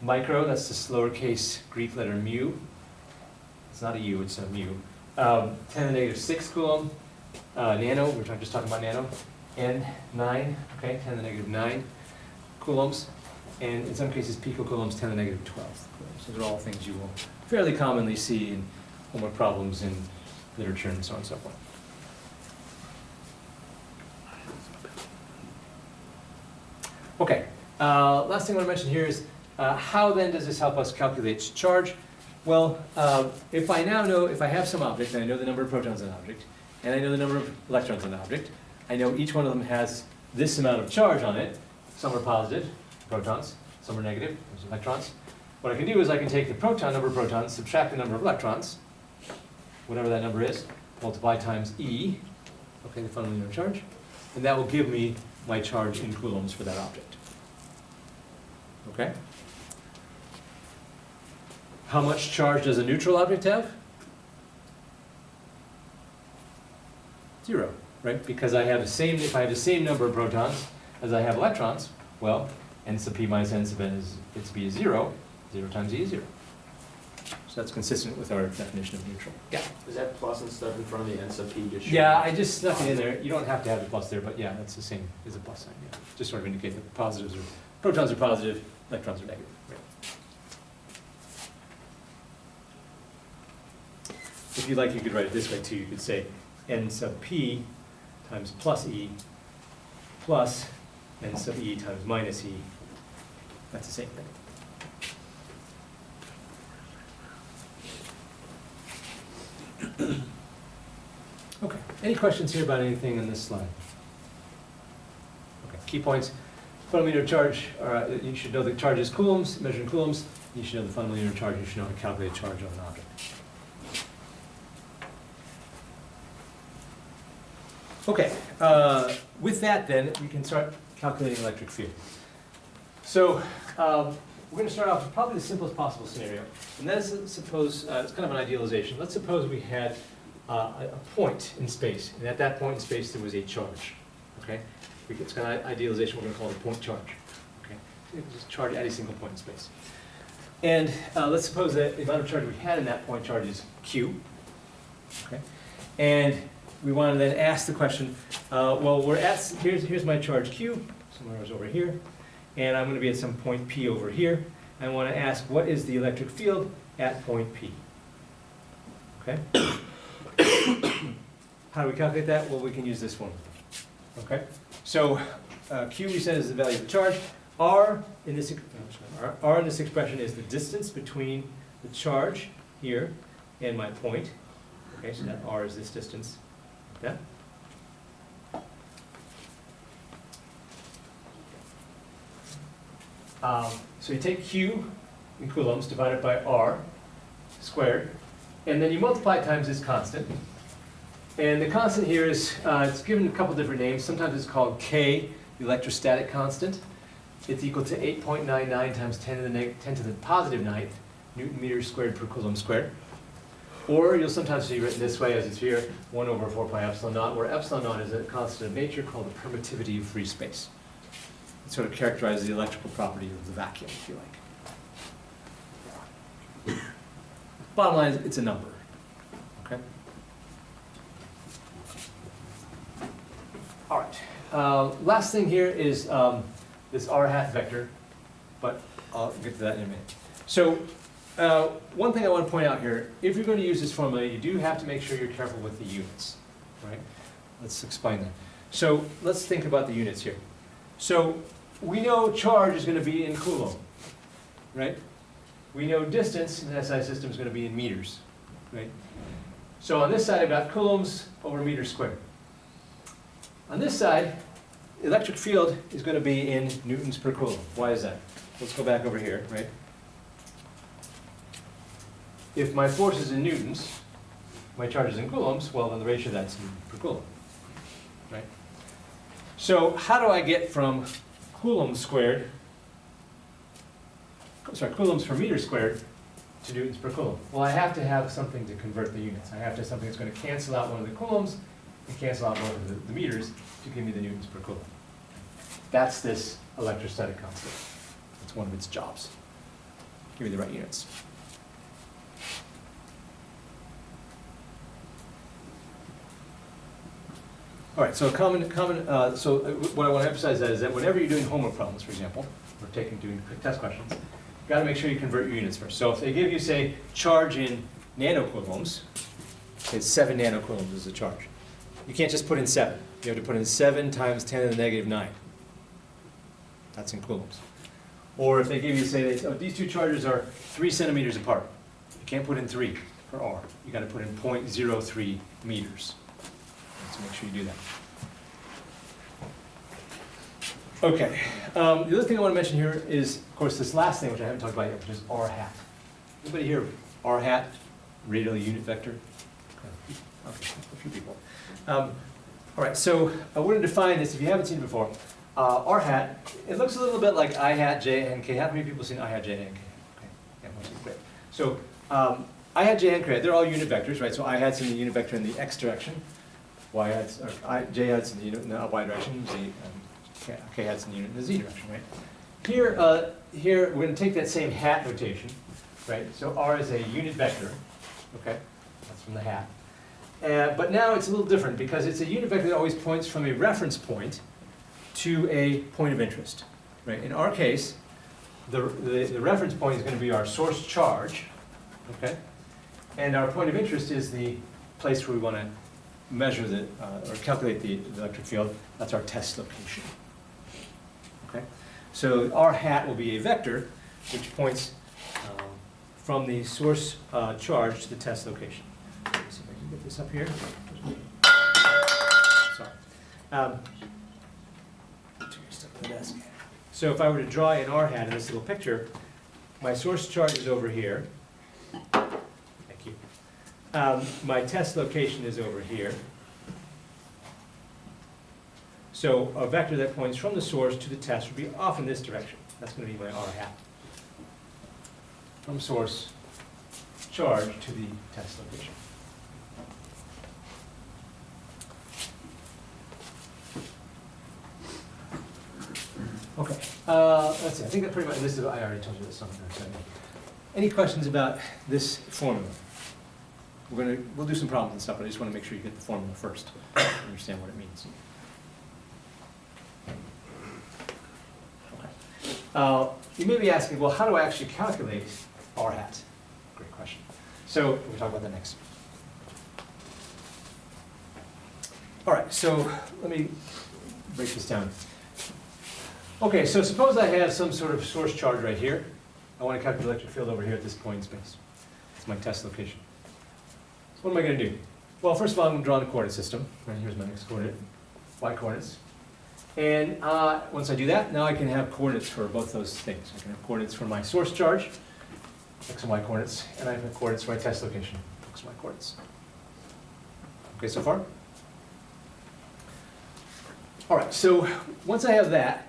[SPEAKER 1] Micro, that's the lowercase Greek letter mu. It's not a U, it's a mu. 10 to the negative 6 coulomb. Nano, we're just talking about nano. N, 9, okay, 10 to the negative 9 coulombs. And in some cases, picocoulombs, 10 to the negative 12. Those are all things you will fairly commonly see in homework problems in literature and so on and so forth. Okay, last thing I want to mention here is How then does this help us calculate charge? Well, if I now know, if I have some object, and I know the number of protons in an object, and I know the number of electrons in an object, I know each one of them has this amount of charge on it. Some are positive, protons, some are negative, those are electrons. What I can do is I can take the number of protons, subtract the number of electrons, whatever that number is, multiply times E, okay, the fundamental unit of charge, and that will give me my charge in coulombs for that object. Okay? How much charge does a neutral object have? 0, right? Because I have the same, if I have the same number of protons as I have electrons, well, n sub p minus n sub n is, its b is 0, 0 times e is 0. So that's consistent with our definition of neutral. Yeah.
[SPEAKER 10] Is that plus and stuff in front of the n sub p just?
[SPEAKER 1] Yeah, I just snuck it in there. You don't have to have the plus there, but yeah, that's the same as a plus sign, yeah. Just sort of indicate that positives are, protons are positive, electrons are negative. Right. If you like, you could write it this way too. You could say n sub p times plus e plus n sub e times minus e. That's the same thing. Okay, any questions here about anything in this slide? Okay, key points. Fundamental unit of charge, you should know the charge is coulombs, measured in coulombs. You should know the fundamental unit of charge, you should know how to calculate charge of an object. Okay, with that then, we can start calculating electric field. So, we're going to start off with probably the simplest possible scenario. And that is, suppose, it's kind of an idealization. Let's suppose we had a point in space, and at that point in space there was a charge. Okay? It's kind of idealization, we're going to call it a point charge. Okay? Just charge at a single point in space. And let's suppose that the amount of charge we had in that point charge is Q. Okay? And we want to then ask the question, well, we're at, here's my charge Q, somewhere over here, and I'm going to be at some point P over here. I want to ask, what is the electric field at point P? Okay? How do we calculate that? Well, we can use this one. Okay? So Q we said is the value of the charge. R in this expression is the distance between the charge here and my point. Okay, so that R is this distance. Yeah? So you take Q in coulombs divided by R squared, and then you multiply times this constant. And the constant here is, it's given a couple different names. Sometimes it's called K, the electrostatic constant. It's equal to 8.99 times 10 to the positive ninth Newton meters squared per coulomb squared. Or you'll sometimes see written this way, as it's here, 1 over 4 pi epsilon naught, where epsilon naught is a constant of nature called the permittivity of free space. It sort of characterizes the electrical property of the vacuum, if you like. Bottom line is, it's a number. Okay? All right. Last thing here is this r hat vector, but I'll get to that in a minute. So one thing I want to point out here, if you're going to use this formula, you do have to make sure you're careful with the units, right? Let's explain that. So let's think about the units here. So we know charge is going to be in coulomb, right? We know distance in the SI system is going to be in meters, right? So on this side I've got coulombs over meters squared. On this side, electric field is going to be in newtons per coulomb. Why is that? Let's go back over here, right? If my force is in newtons, my charge is in coulombs, well then the ratio of that's Newton per coulomb, right? So how do I get from coulombs squared, coulombs per meter squared to newtons per coulomb? Well, I have to have something to convert the units. I have to have something that's going to cancel out one of the coulombs and cancel out one of the meters to give me the newtons per coulomb. That's this electrostatic constant. That's one of its jobs. Give me the right units. All right, so so what I want to emphasize is that whenever you're doing homework problems, for example, or doing quick test questions, you've got to make sure you convert your units first. So if they give you, say, charge in nanocoulombs, say 7 nanocoulombs is the charge. You can't just put in 7. You have to put in 7 times 10 to the negative 9. That's in coulombs. Or if they give you, say, oh, these two charges are 3 centimeters apart. You can't put in 3 for R. You gotta put in 0.03 meters. So make sure you do that. Okay, the other thing I want to mention here is, of course, this last thing, which I haven't talked about yet, which is R hat. Anybody here, R hat, radial unit vector? Okay, a few people. All right, so I want to define this, if you haven't seen it before. R hat, it looks a little bit like I hat, J, and K hat. How many people have seen I hat, J, and K? Okay, yeah, most of you, great. So I hat, J, and K hat, they're all unit vectors, right? So I hat's in the unit vector in the X direction. Y hat's, or J hat's in the unit in the Y direction. K hat's in the unit in the Z direction, right? Here we're going to take that same hat notation, right? So R is a unit vector, okay? That's from the hat. But now it's a little different because it's a unit vector that always points from a reference point to a point of interest, right? In our case, the reference point is going to be our source charge, okay? And our point of interest is the place where we want to measure the, or calculate the electric field. That's our test location, okay? So our hat will be a vector which points from the source charge to the test location. Let me see if I can get this up here. Sorry. So if I were to draw an R hat in this little picture, my source charge is over here. Thank you. My test location is over here. So a vector that points from the source to the test would be off in this direction. That's going to be my R hat. From source charge to the test location. Okay, let's see, I think that pretty much, this is, I already told you this something. Any questions about this formula? We'll do some problems and stuff, but I just want to make sure you get the formula first, understand what it means. Okay. You may be asking, well, how do I actually calculate R hat? Great question. So we'll talk about that next. All right, so let me break this down. Okay, so suppose I have some sort of source charge right here. I want to calculate the electric field over here at this point in space. It's my test location. So what am I going to do? Well, first of all, I'm going to draw the coordinate system. Right, here's my next coordinate, y coordinates. And once I do that, now I can have coordinates for both those things. I can have coordinates for my source charge, x and y coordinates, and I have coordinates for my test location, x and y coordinates. Okay, so far? All right, so once I have that,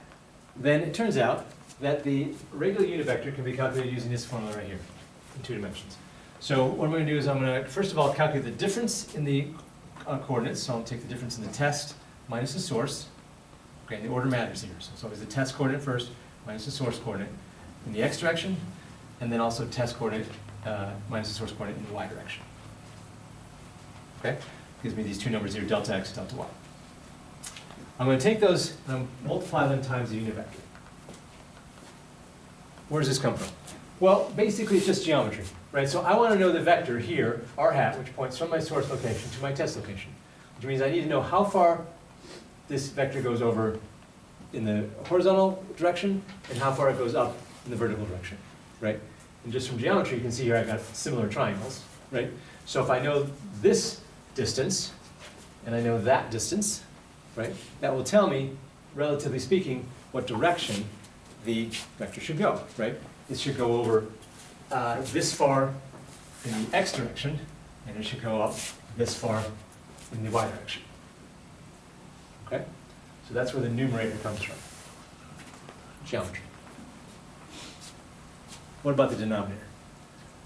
[SPEAKER 1] then it turns out that the radial unit vector can be calculated using this formula right here in 2 dimensions. So what I'm going to do is I'm going to, first of all, calculate the difference in the coordinates. So I'll take the difference in the test minus the source. Okay, the order matters here. So it's always the test coordinate first minus the source coordinate in the x direction, and then also test coordinate minus the source coordinate in the y direction. Okay, gives me these 2 numbers here, delta x, delta y. I'm going to take those and I'm multiply them times the unit vector. Where does this come from? Well, basically it's just geometry, right? So I want to know the vector here, r hat, which points from my source location to my test location, which means I need to know how far this vector goes over in the horizontal direction and how far it goes up in the vertical direction, right? And just from geometry, you can see here I've got similar triangles, right? So if I know this distance and I know that distance, right, that will tell me, relatively speaking, what direction the vector should go, right? It should go over this far in the x direction, and it should go up this far in the y direction. Okay? So that's where the numerator comes from. Geometry. What about the denominator?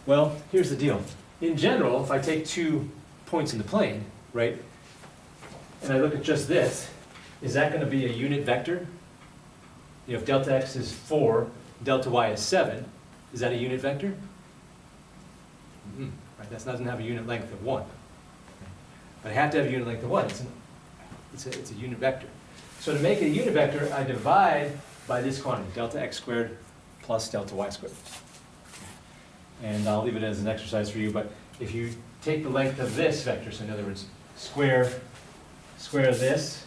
[SPEAKER 1] Well, here's the deal. In general, if I take 2 points in the plane, right, and I look at just this, is that going to be a unit vector? You know, if delta x is 4, delta y is 7, is that a unit vector? Right, that doesn't have a unit length of 1. But I have to have a unit length of 1. It's a unit vector. So to make it a unit vector, I divide by this quantity, delta x squared plus delta y squared. And I'll leave it as an exercise for you, but if you take the length of this vector, so in other words, square this,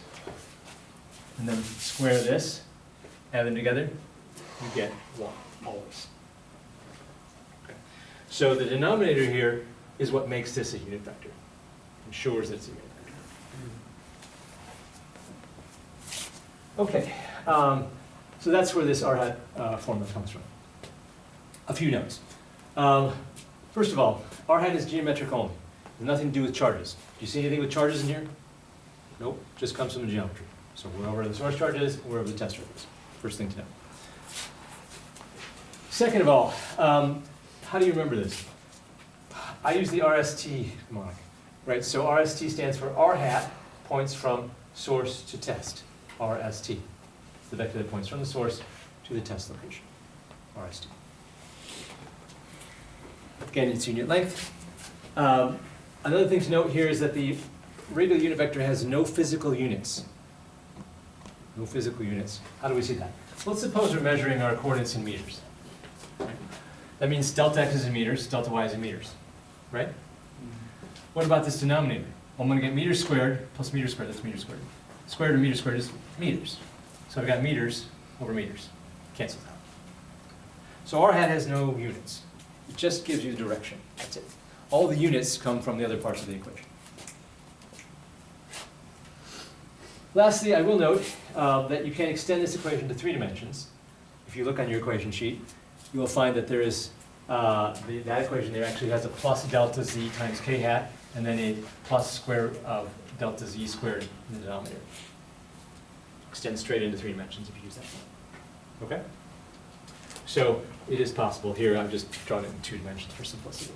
[SPEAKER 1] and then square this, add them together, you get 1, always. Okay. So the denominator here is what makes this a unit vector, ensures that it's a unit vector. Okay, so that's where this r hat formula comes from. A few notes. First of all, r hat is geometric only. Has nothing to do with charges. Do you see anything with charges in here? Nope, just comes from the geometry. So wherever the source charge is, wherever the test charge is. First thing to know. Second of all, how do you remember this? I use the RST mnemonic, right? So RST stands for r hat points from source to test. RST. It's the vector that points from the source to the test location. RST. Again, it's unit length. Another thing to note here is that the radial unit vector has no physical units. No physical units. How do we see that? Let's suppose we're measuring our coordinates in meters. That means delta x is in meters, delta y is in meters, right? What about this denominator? Well, I'm going to get meters squared plus meters squared, that's meters squared. Square root of meters squared is meters. So I've got meters over meters. Cancels out. So r hat has no units. It just gives you the direction. That's it. All the units come from the other parts of the equation. Lastly, I will note that you can extend this equation to 3 dimensions. If you look on your equation sheet, you will find that there is, that equation there actually has a plus delta z times k hat, and then a plus square of delta z squared in the denominator. Extend straight into 3 dimensions if you use that one. Okay? So it is possible. Here I've just drawn it in 2 dimensions for simplicity.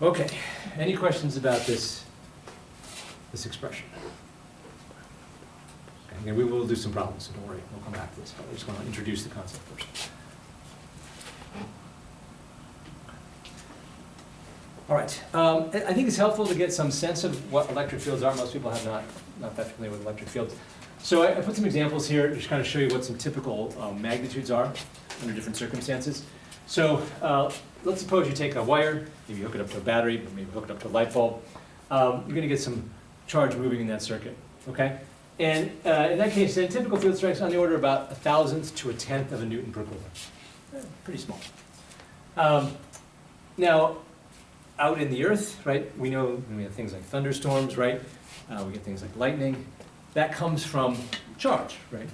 [SPEAKER 1] Okay, any questions about this expression? Okay, and we will do some problems, so don't worry, we'll come back to this, but I just want to introduce the concept first. All right, I think it's helpful to get some sense of what electric fields are. Most people have not that familiar with electric fields. So I put some examples here to just kind of show you what some typical magnitudes are under different circumstances. So let's suppose you take a wire, maybe hook it up to a battery, but maybe hook it up to a light bulb. You're going to get some charge moving in that circuit, okay? And in that case, then typical field strength on the order of about 1,000th to 1/10 of a Newton per coulomb. Pretty small. Now, out in the earth, right, we know we have things like thunderstorms, right? We get things like lightning. That comes from charge, right?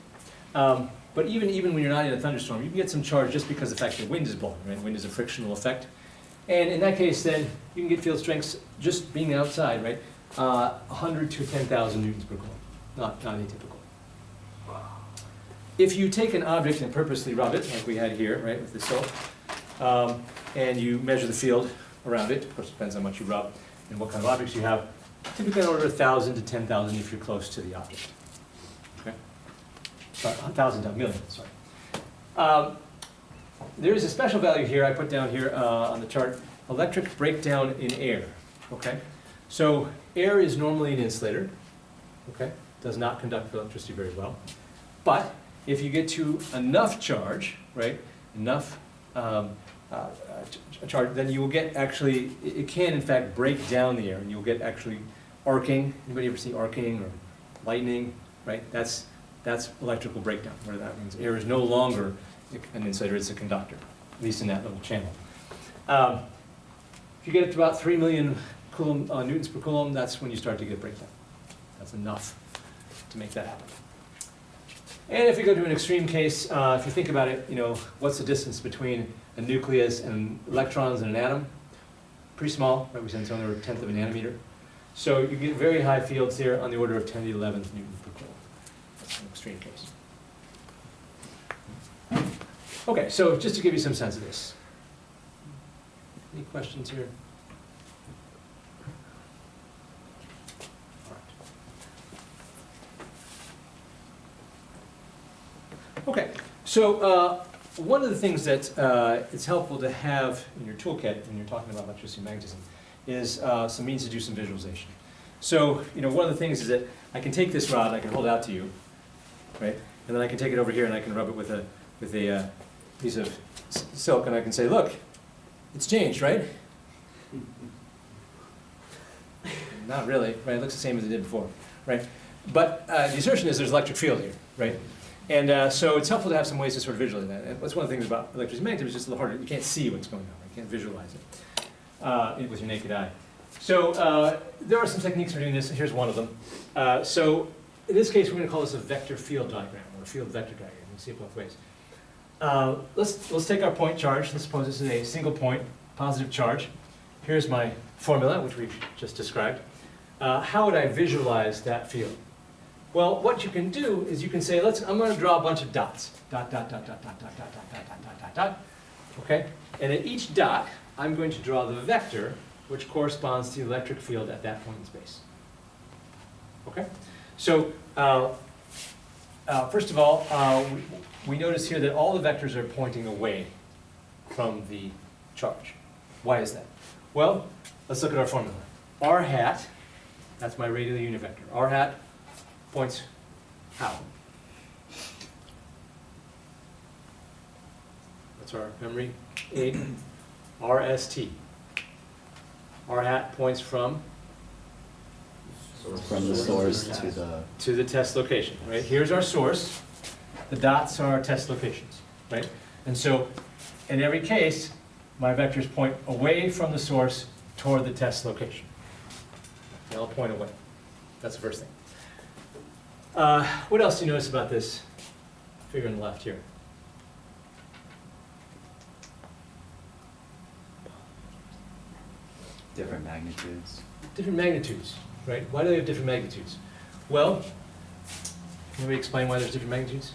[SPEAKER 1] But even when you're not in a thunderstorm, you can get some charge just because of the fact that wind is blowing, right? Wind is a frictional effect. And in that case, then, you can get field strengths just being outside, right? 100 to 10,000 newtons per coulomb. Not atypical. If you take an object and purposely rub it, like we had here, right, with the soap, and you measure the field around it, of course, it depends on how much you rub and what kind of objects you have, typically on order of 1,000 to 10,000 if you're close to the object. Okay? 1,000 to a million, sorry. There is a special value here I put down here on the chart, electric breakdown in air. Okay? So air is normally an insulator. Okay? Does not conduct electricity very well. But if you get to enough charge, right, enough charge, then you will get actually, it can in fact break down the air, and you'll get actually arcing. Anybody ever see arcing or lightning, right? That's electrical breakdown, where that means air is no longer an insulator, it's a conductor, at least in that little channel. If you get it to about 3 million newtons per coulomb, that's when you start to get breakdown. That's enough to make that happen. And if you go to an extreme case, if you think about it, you know, what's the distance between a nucleus and electrons in an atom? Pretty small, right? We said it's only a 1/10 of a nanometer. So you get very high fields here on the order of 10 to the 11th newton per coulomb. That's an extreme case. Okay, so just to give you some sense of this. Any questions here? Okay, so one of the things that it's helpful to have in your toolkit when you're talking about electricity and magnetism is some means to do some visualization. So, you know, one of the things is that I can take this rod, I can hold it out to you, right? And then I can take it over here and I can rub it with a piece of silk, and I can say, look, it's changed, right? Not really, right? It looks the same as it did before, right? But the assertion is there's electric field here, right? And so it's helpful to have some ways to sort of visualize that. And that's one of the things about electromagnetism, it's just a little harder. You can't see what's going on. You can't visualize it with your naked eye. So there are some techniques for doing this. Here's one of them. So in this case, we're going to call this a vector field diagram, or a field vector diagram. You can see it both ways. Let's take our point charge. Let's suppose this is a single point, positive charge. Here's my formula, which we just described. How would I visualize that field? Well, what you can do is you can say, I'm going to draw a bunch of dots. Dot, dot, dot, dot, dot, dot, dot, dot, dot, dot, dot, dot. Okay? And at each dot, I'm going to draw the vector which corresponds to the electric field at that point in space. Okay? So, first of all, we notice here that all the vectors are pointing away from the charge. Why is that? Well, let's look at our formula. R hat, that's my radial unit vector. R hat points how? That's our memory aid. RST. R hat points from
[SPEAKER 6] From the source
[SPEAKER 1] to the test location, right? Here's our source. The dots are our test locations, right? And so in every case, my vectors point away from the source toward the test location. They all point away. That's the first thing. What else do you notice about this figure on the left here?
[SPEAKER 6] different magnitudes.
[SPEAKER 1] Different magnitudes, right? Why do they have different magnitudes? Well, can we explain why there's different magnitudes?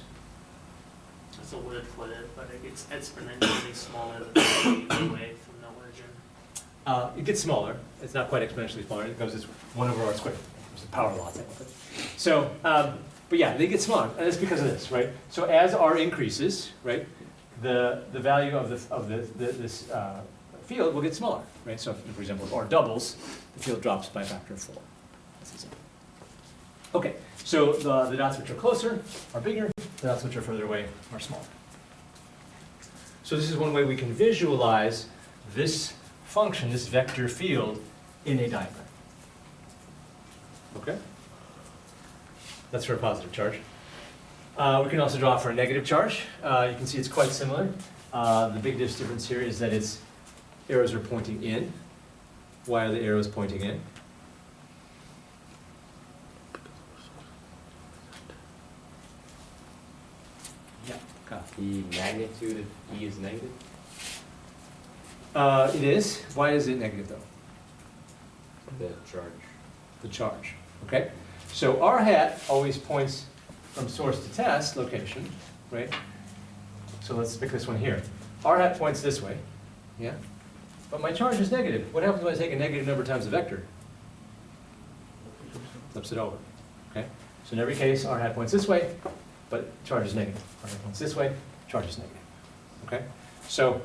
[SPEAKER 11] It's a word for it, but it gets exponentially smaller the further you get away from the origin.
[SPEAKER 1] It gets smaller. It's not quite exponentially smaller. It goes as 1 over r squared. It's a power law technically. So, but yeah, they get smaller, and it's because of this, right? So as r increases, right, the value of this field will get smaller, right? So, for example, if r doubles, the field drops by a factor of 4. That's easy. Okay, so the dots which are closer are bigger. The dots which are further away are smaller. So this is one way we can visualize this function, this vector field, in a diagram. Okay? That's for a positive charge. We can also draw for a negative charge. You can see it's quite similar. The big difference here is that its arrows are pointing in. Why are the arrows pointing in? Yeah.
[SPEAKER 7] The magnitude of E is negative?
[SPEAKER 1] It is. Why is it negative though?
[SPEAKER 7] The charge.
[SPEAKER 1] The charge. Okay? So r hat always points from source to test location, right? So let's pick this one here. R hat points this way, yeah? But my charge is negative. What happens when I take a negative number times the vector? Flips it over, okay? So in every case, r hat points this way, but charge is negative. R hat points this way, charge is negative, okay? So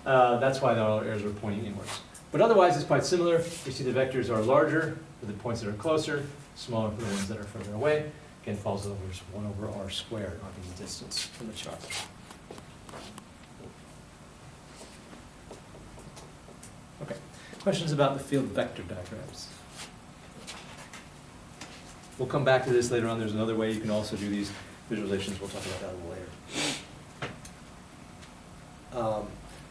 [SPEAKER 1] that's why the arrows are pointing inwards. But otherwise, it's quite similar. You see the vectors are larger for the points that are closer, smaller for the ones that are further away. Again, falls over 1 over r squared, marking the distance from the charge. Okay, questions about the field vector diagrams? We'll come back to this later on. There's another way you can also do these visualizations. We'll talk about that a little later.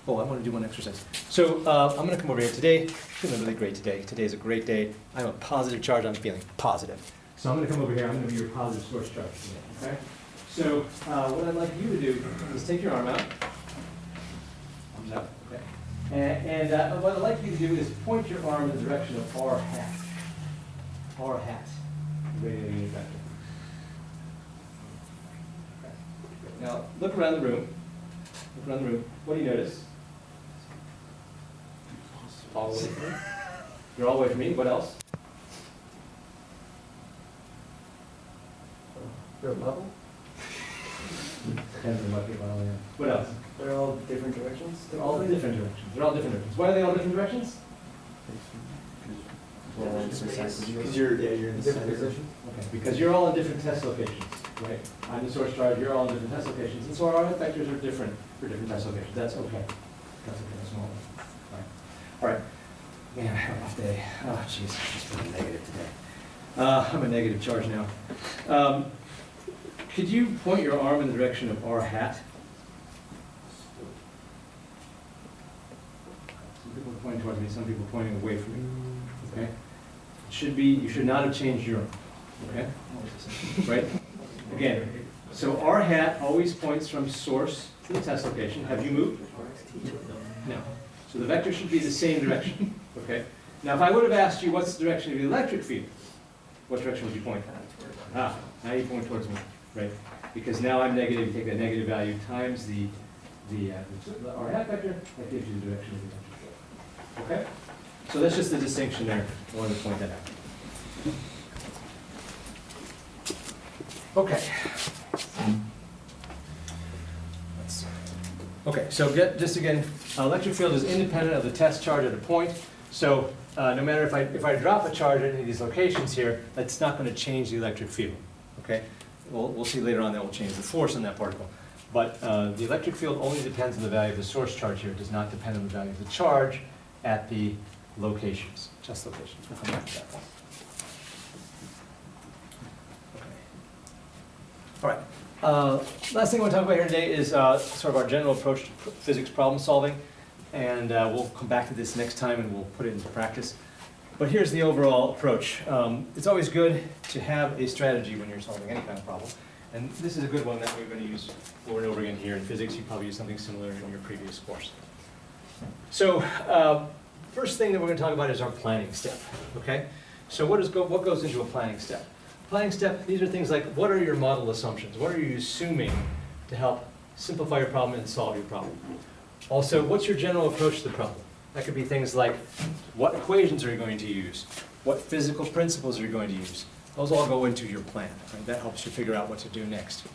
[SPEAKER 1] I want to do one exercise. So I'm going to come over here today. Feeling really great today. Today is a great day. I'm a positive charge. I'm feeling positive. So I'm going to come over here. I'm going to be your positive source charge today. Okay. So what I'd like you to do is take your arm out. Arms out. Okay. And what I'd like you to do is point your arm in the direction of r hat. R hat. Radial unit vector. Okay. Now look around the room. Look around the room. What do you notice? All the way from me. You're all the way from me. What else?
[SPEAKER 12] They're level?
[SPEAKER 1] Depends on what people are, yeah. What else?
[SPEAKER 12] They're all different directions?
[SPEAKER 1] They're all in different directions. They're all different directions. Why are they all different directions?
[SPEAKER 12] Because you're in a different position.
[SPEAKER 1] Okay, because you're all in different test locations, right? I'm the source charge, you're all in different test locations, and so our vectors are different for different test locations. That's okay. That's okay, that's normal. All right. Man, I had a rough day. Oh, jeez, just feeling negative today. I'm a negative charge now. Could you point your arm in the direction of R hat? Some people are pointing towards me, some people are pointing away from me. Okay? It should be, you should not have changed your arm. Okay? Right? Again, so R hat always points from source to the test location. Have you moved? No. So the vector should be the same direction. Okay? Now if I would have asked you what's the direction of the electric field, what direction would you point? Ah, now you point towards me, right? Because now I'm negative, you take that negative value times the R hat vector, that gives you the direction of the electric field. Okay? So that's just the distinction there. I wanted to point that out. Okay. Let's see. Okay, so just again, electric field is independent of the test charge at a point. So no matter if I drop a charge at any of these locations here, that's not going to change the electric field. Okay, we'll see later on that will change the force on that particle. But the electric field only depends on the value of the source charge here. It does not depend on the value of the charge at the locations, test locations. We'll come back to that one. Okay. All right. Last thing I want to talk about here today is sort of our general approach to physics problem solving. And we'll come back to this next time and we'll put it into practice. But here's the overall approach. It's always good to have a strategy when you're solving any kind of problem. And this is a good one that we're going to use over and over again here in physics. You probably used something similar in your previous course. So first thing that we're going to talk about is our planning step. Okay? So what goes into a planning step? Planning step, these are things like, what are your model assumptions? What are you assuming to help simplify your problem and solve your problem? Also, what's your general approach to the problem? That could be things like, what equations are you going to use? What physical principles are you going to use? Those all go into your plan. Right? That helps you figure out what to do next.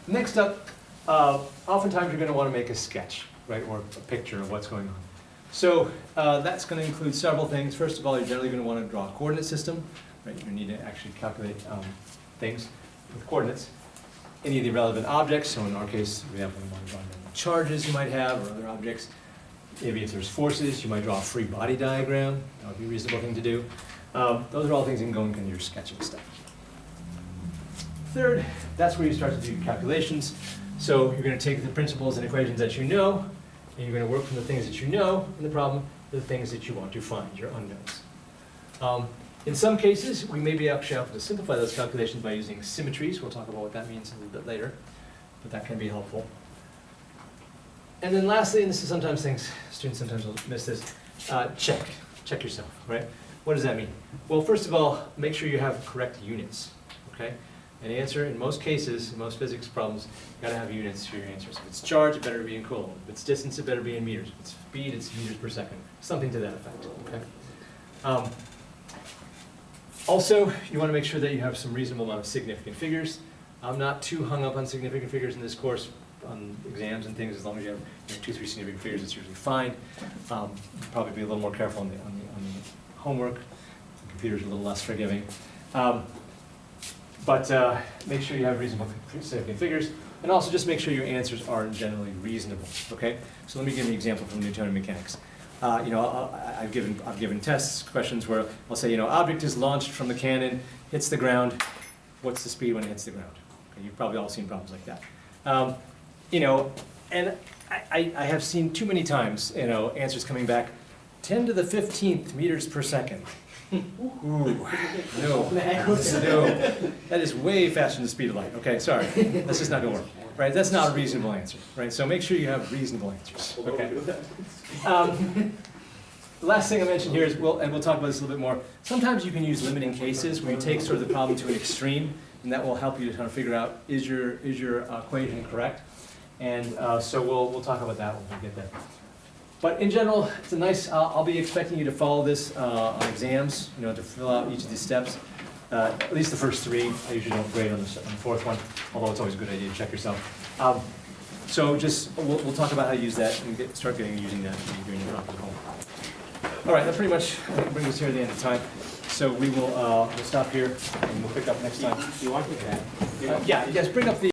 [SPEAKER 1] Next up, oftentimes you're going to want to make a sketch, right, or a picture of what's going on. So that's going to include several things. First of all, you're generally going to want to draw a coordinate system. Right? You're going to need to actually calculate things with coordinates. Any of the relevant objects, so in our case, we have charges you might have or other objects. Maybe if there's forces, you might draw a free body diagram. That would be a reasonable thing to do. Those are all things that can go into your sketching stuff. Third, that's where you start to do calculations. So you're going to take the principles and equations that you know, and you're going to work from the things that you know in the problem to the things that you want to find, your unknowns. In some cases, we may be actually able to simplify those calculations by using symmetries. We'll talk about what that means a little bit later, but that can be helpful. And then lastly, and this is sometimes things, students sometimes will miss this, check yourself, right? What does that mean? Well, first of all, make sure you have correct units, okay? An answer, in most cases, in most physics problems, you gotta have units for your answers. If it's charge, it better be in coulomb. If it's distance, it better be in meters. If it's speed, it's meters per second. Something to that effect, okay? Also, you want to make sure that you have some reasonable amount of significant figures. I'm not too hung up on significant figures in this course, on exams and things. As long as you have 2 or 3 significant figures, it's usually fine. Probably be a little more careful on the homework. The computer's a little less forgiving. But make sure you have reasonable significant figures. And also just make sure your answers are generally reasonable, okay? So let me give you an example from Newtonian mechanics. I've given tests, questions where I'll say, object is launched from the cannon, hits the ground. What's the speed when it hits the ground? Okay, you've probably all seen problems like that. And I have seen too many times, answers coming back, 10 to the 15th meters per second. Ooh, no, that is way faster than the speed of light. Okay, sorry, that's just not gonna work. Right, that's not a reasonable answer. Right, so make sure you have reasonable answers. Okay. The last thing I mentioned here is, and we'll talk about this a little bit more. Sometimes you can use limiting cases where you take sort of the problem to an extreme, and that will help you to kind of figure out is your equation correct. And so we'll talk about that when we get there. But in general, it's a nice. I'll be expecting you to follow this on exams. To fill out each of these steps. At least the first 3. I usually don't grade on the 4th one, although it's always a good idea to check yourself. So just we'll talk about how to use that and start using that when you're doing your problem at home. All right, that pretty much brings us here to the end of time. So we'll stop here and we'll pick up next time.
[SPEAKER 10] You want to add?
[SPEAKER 1] Yeah, yes, bring up the.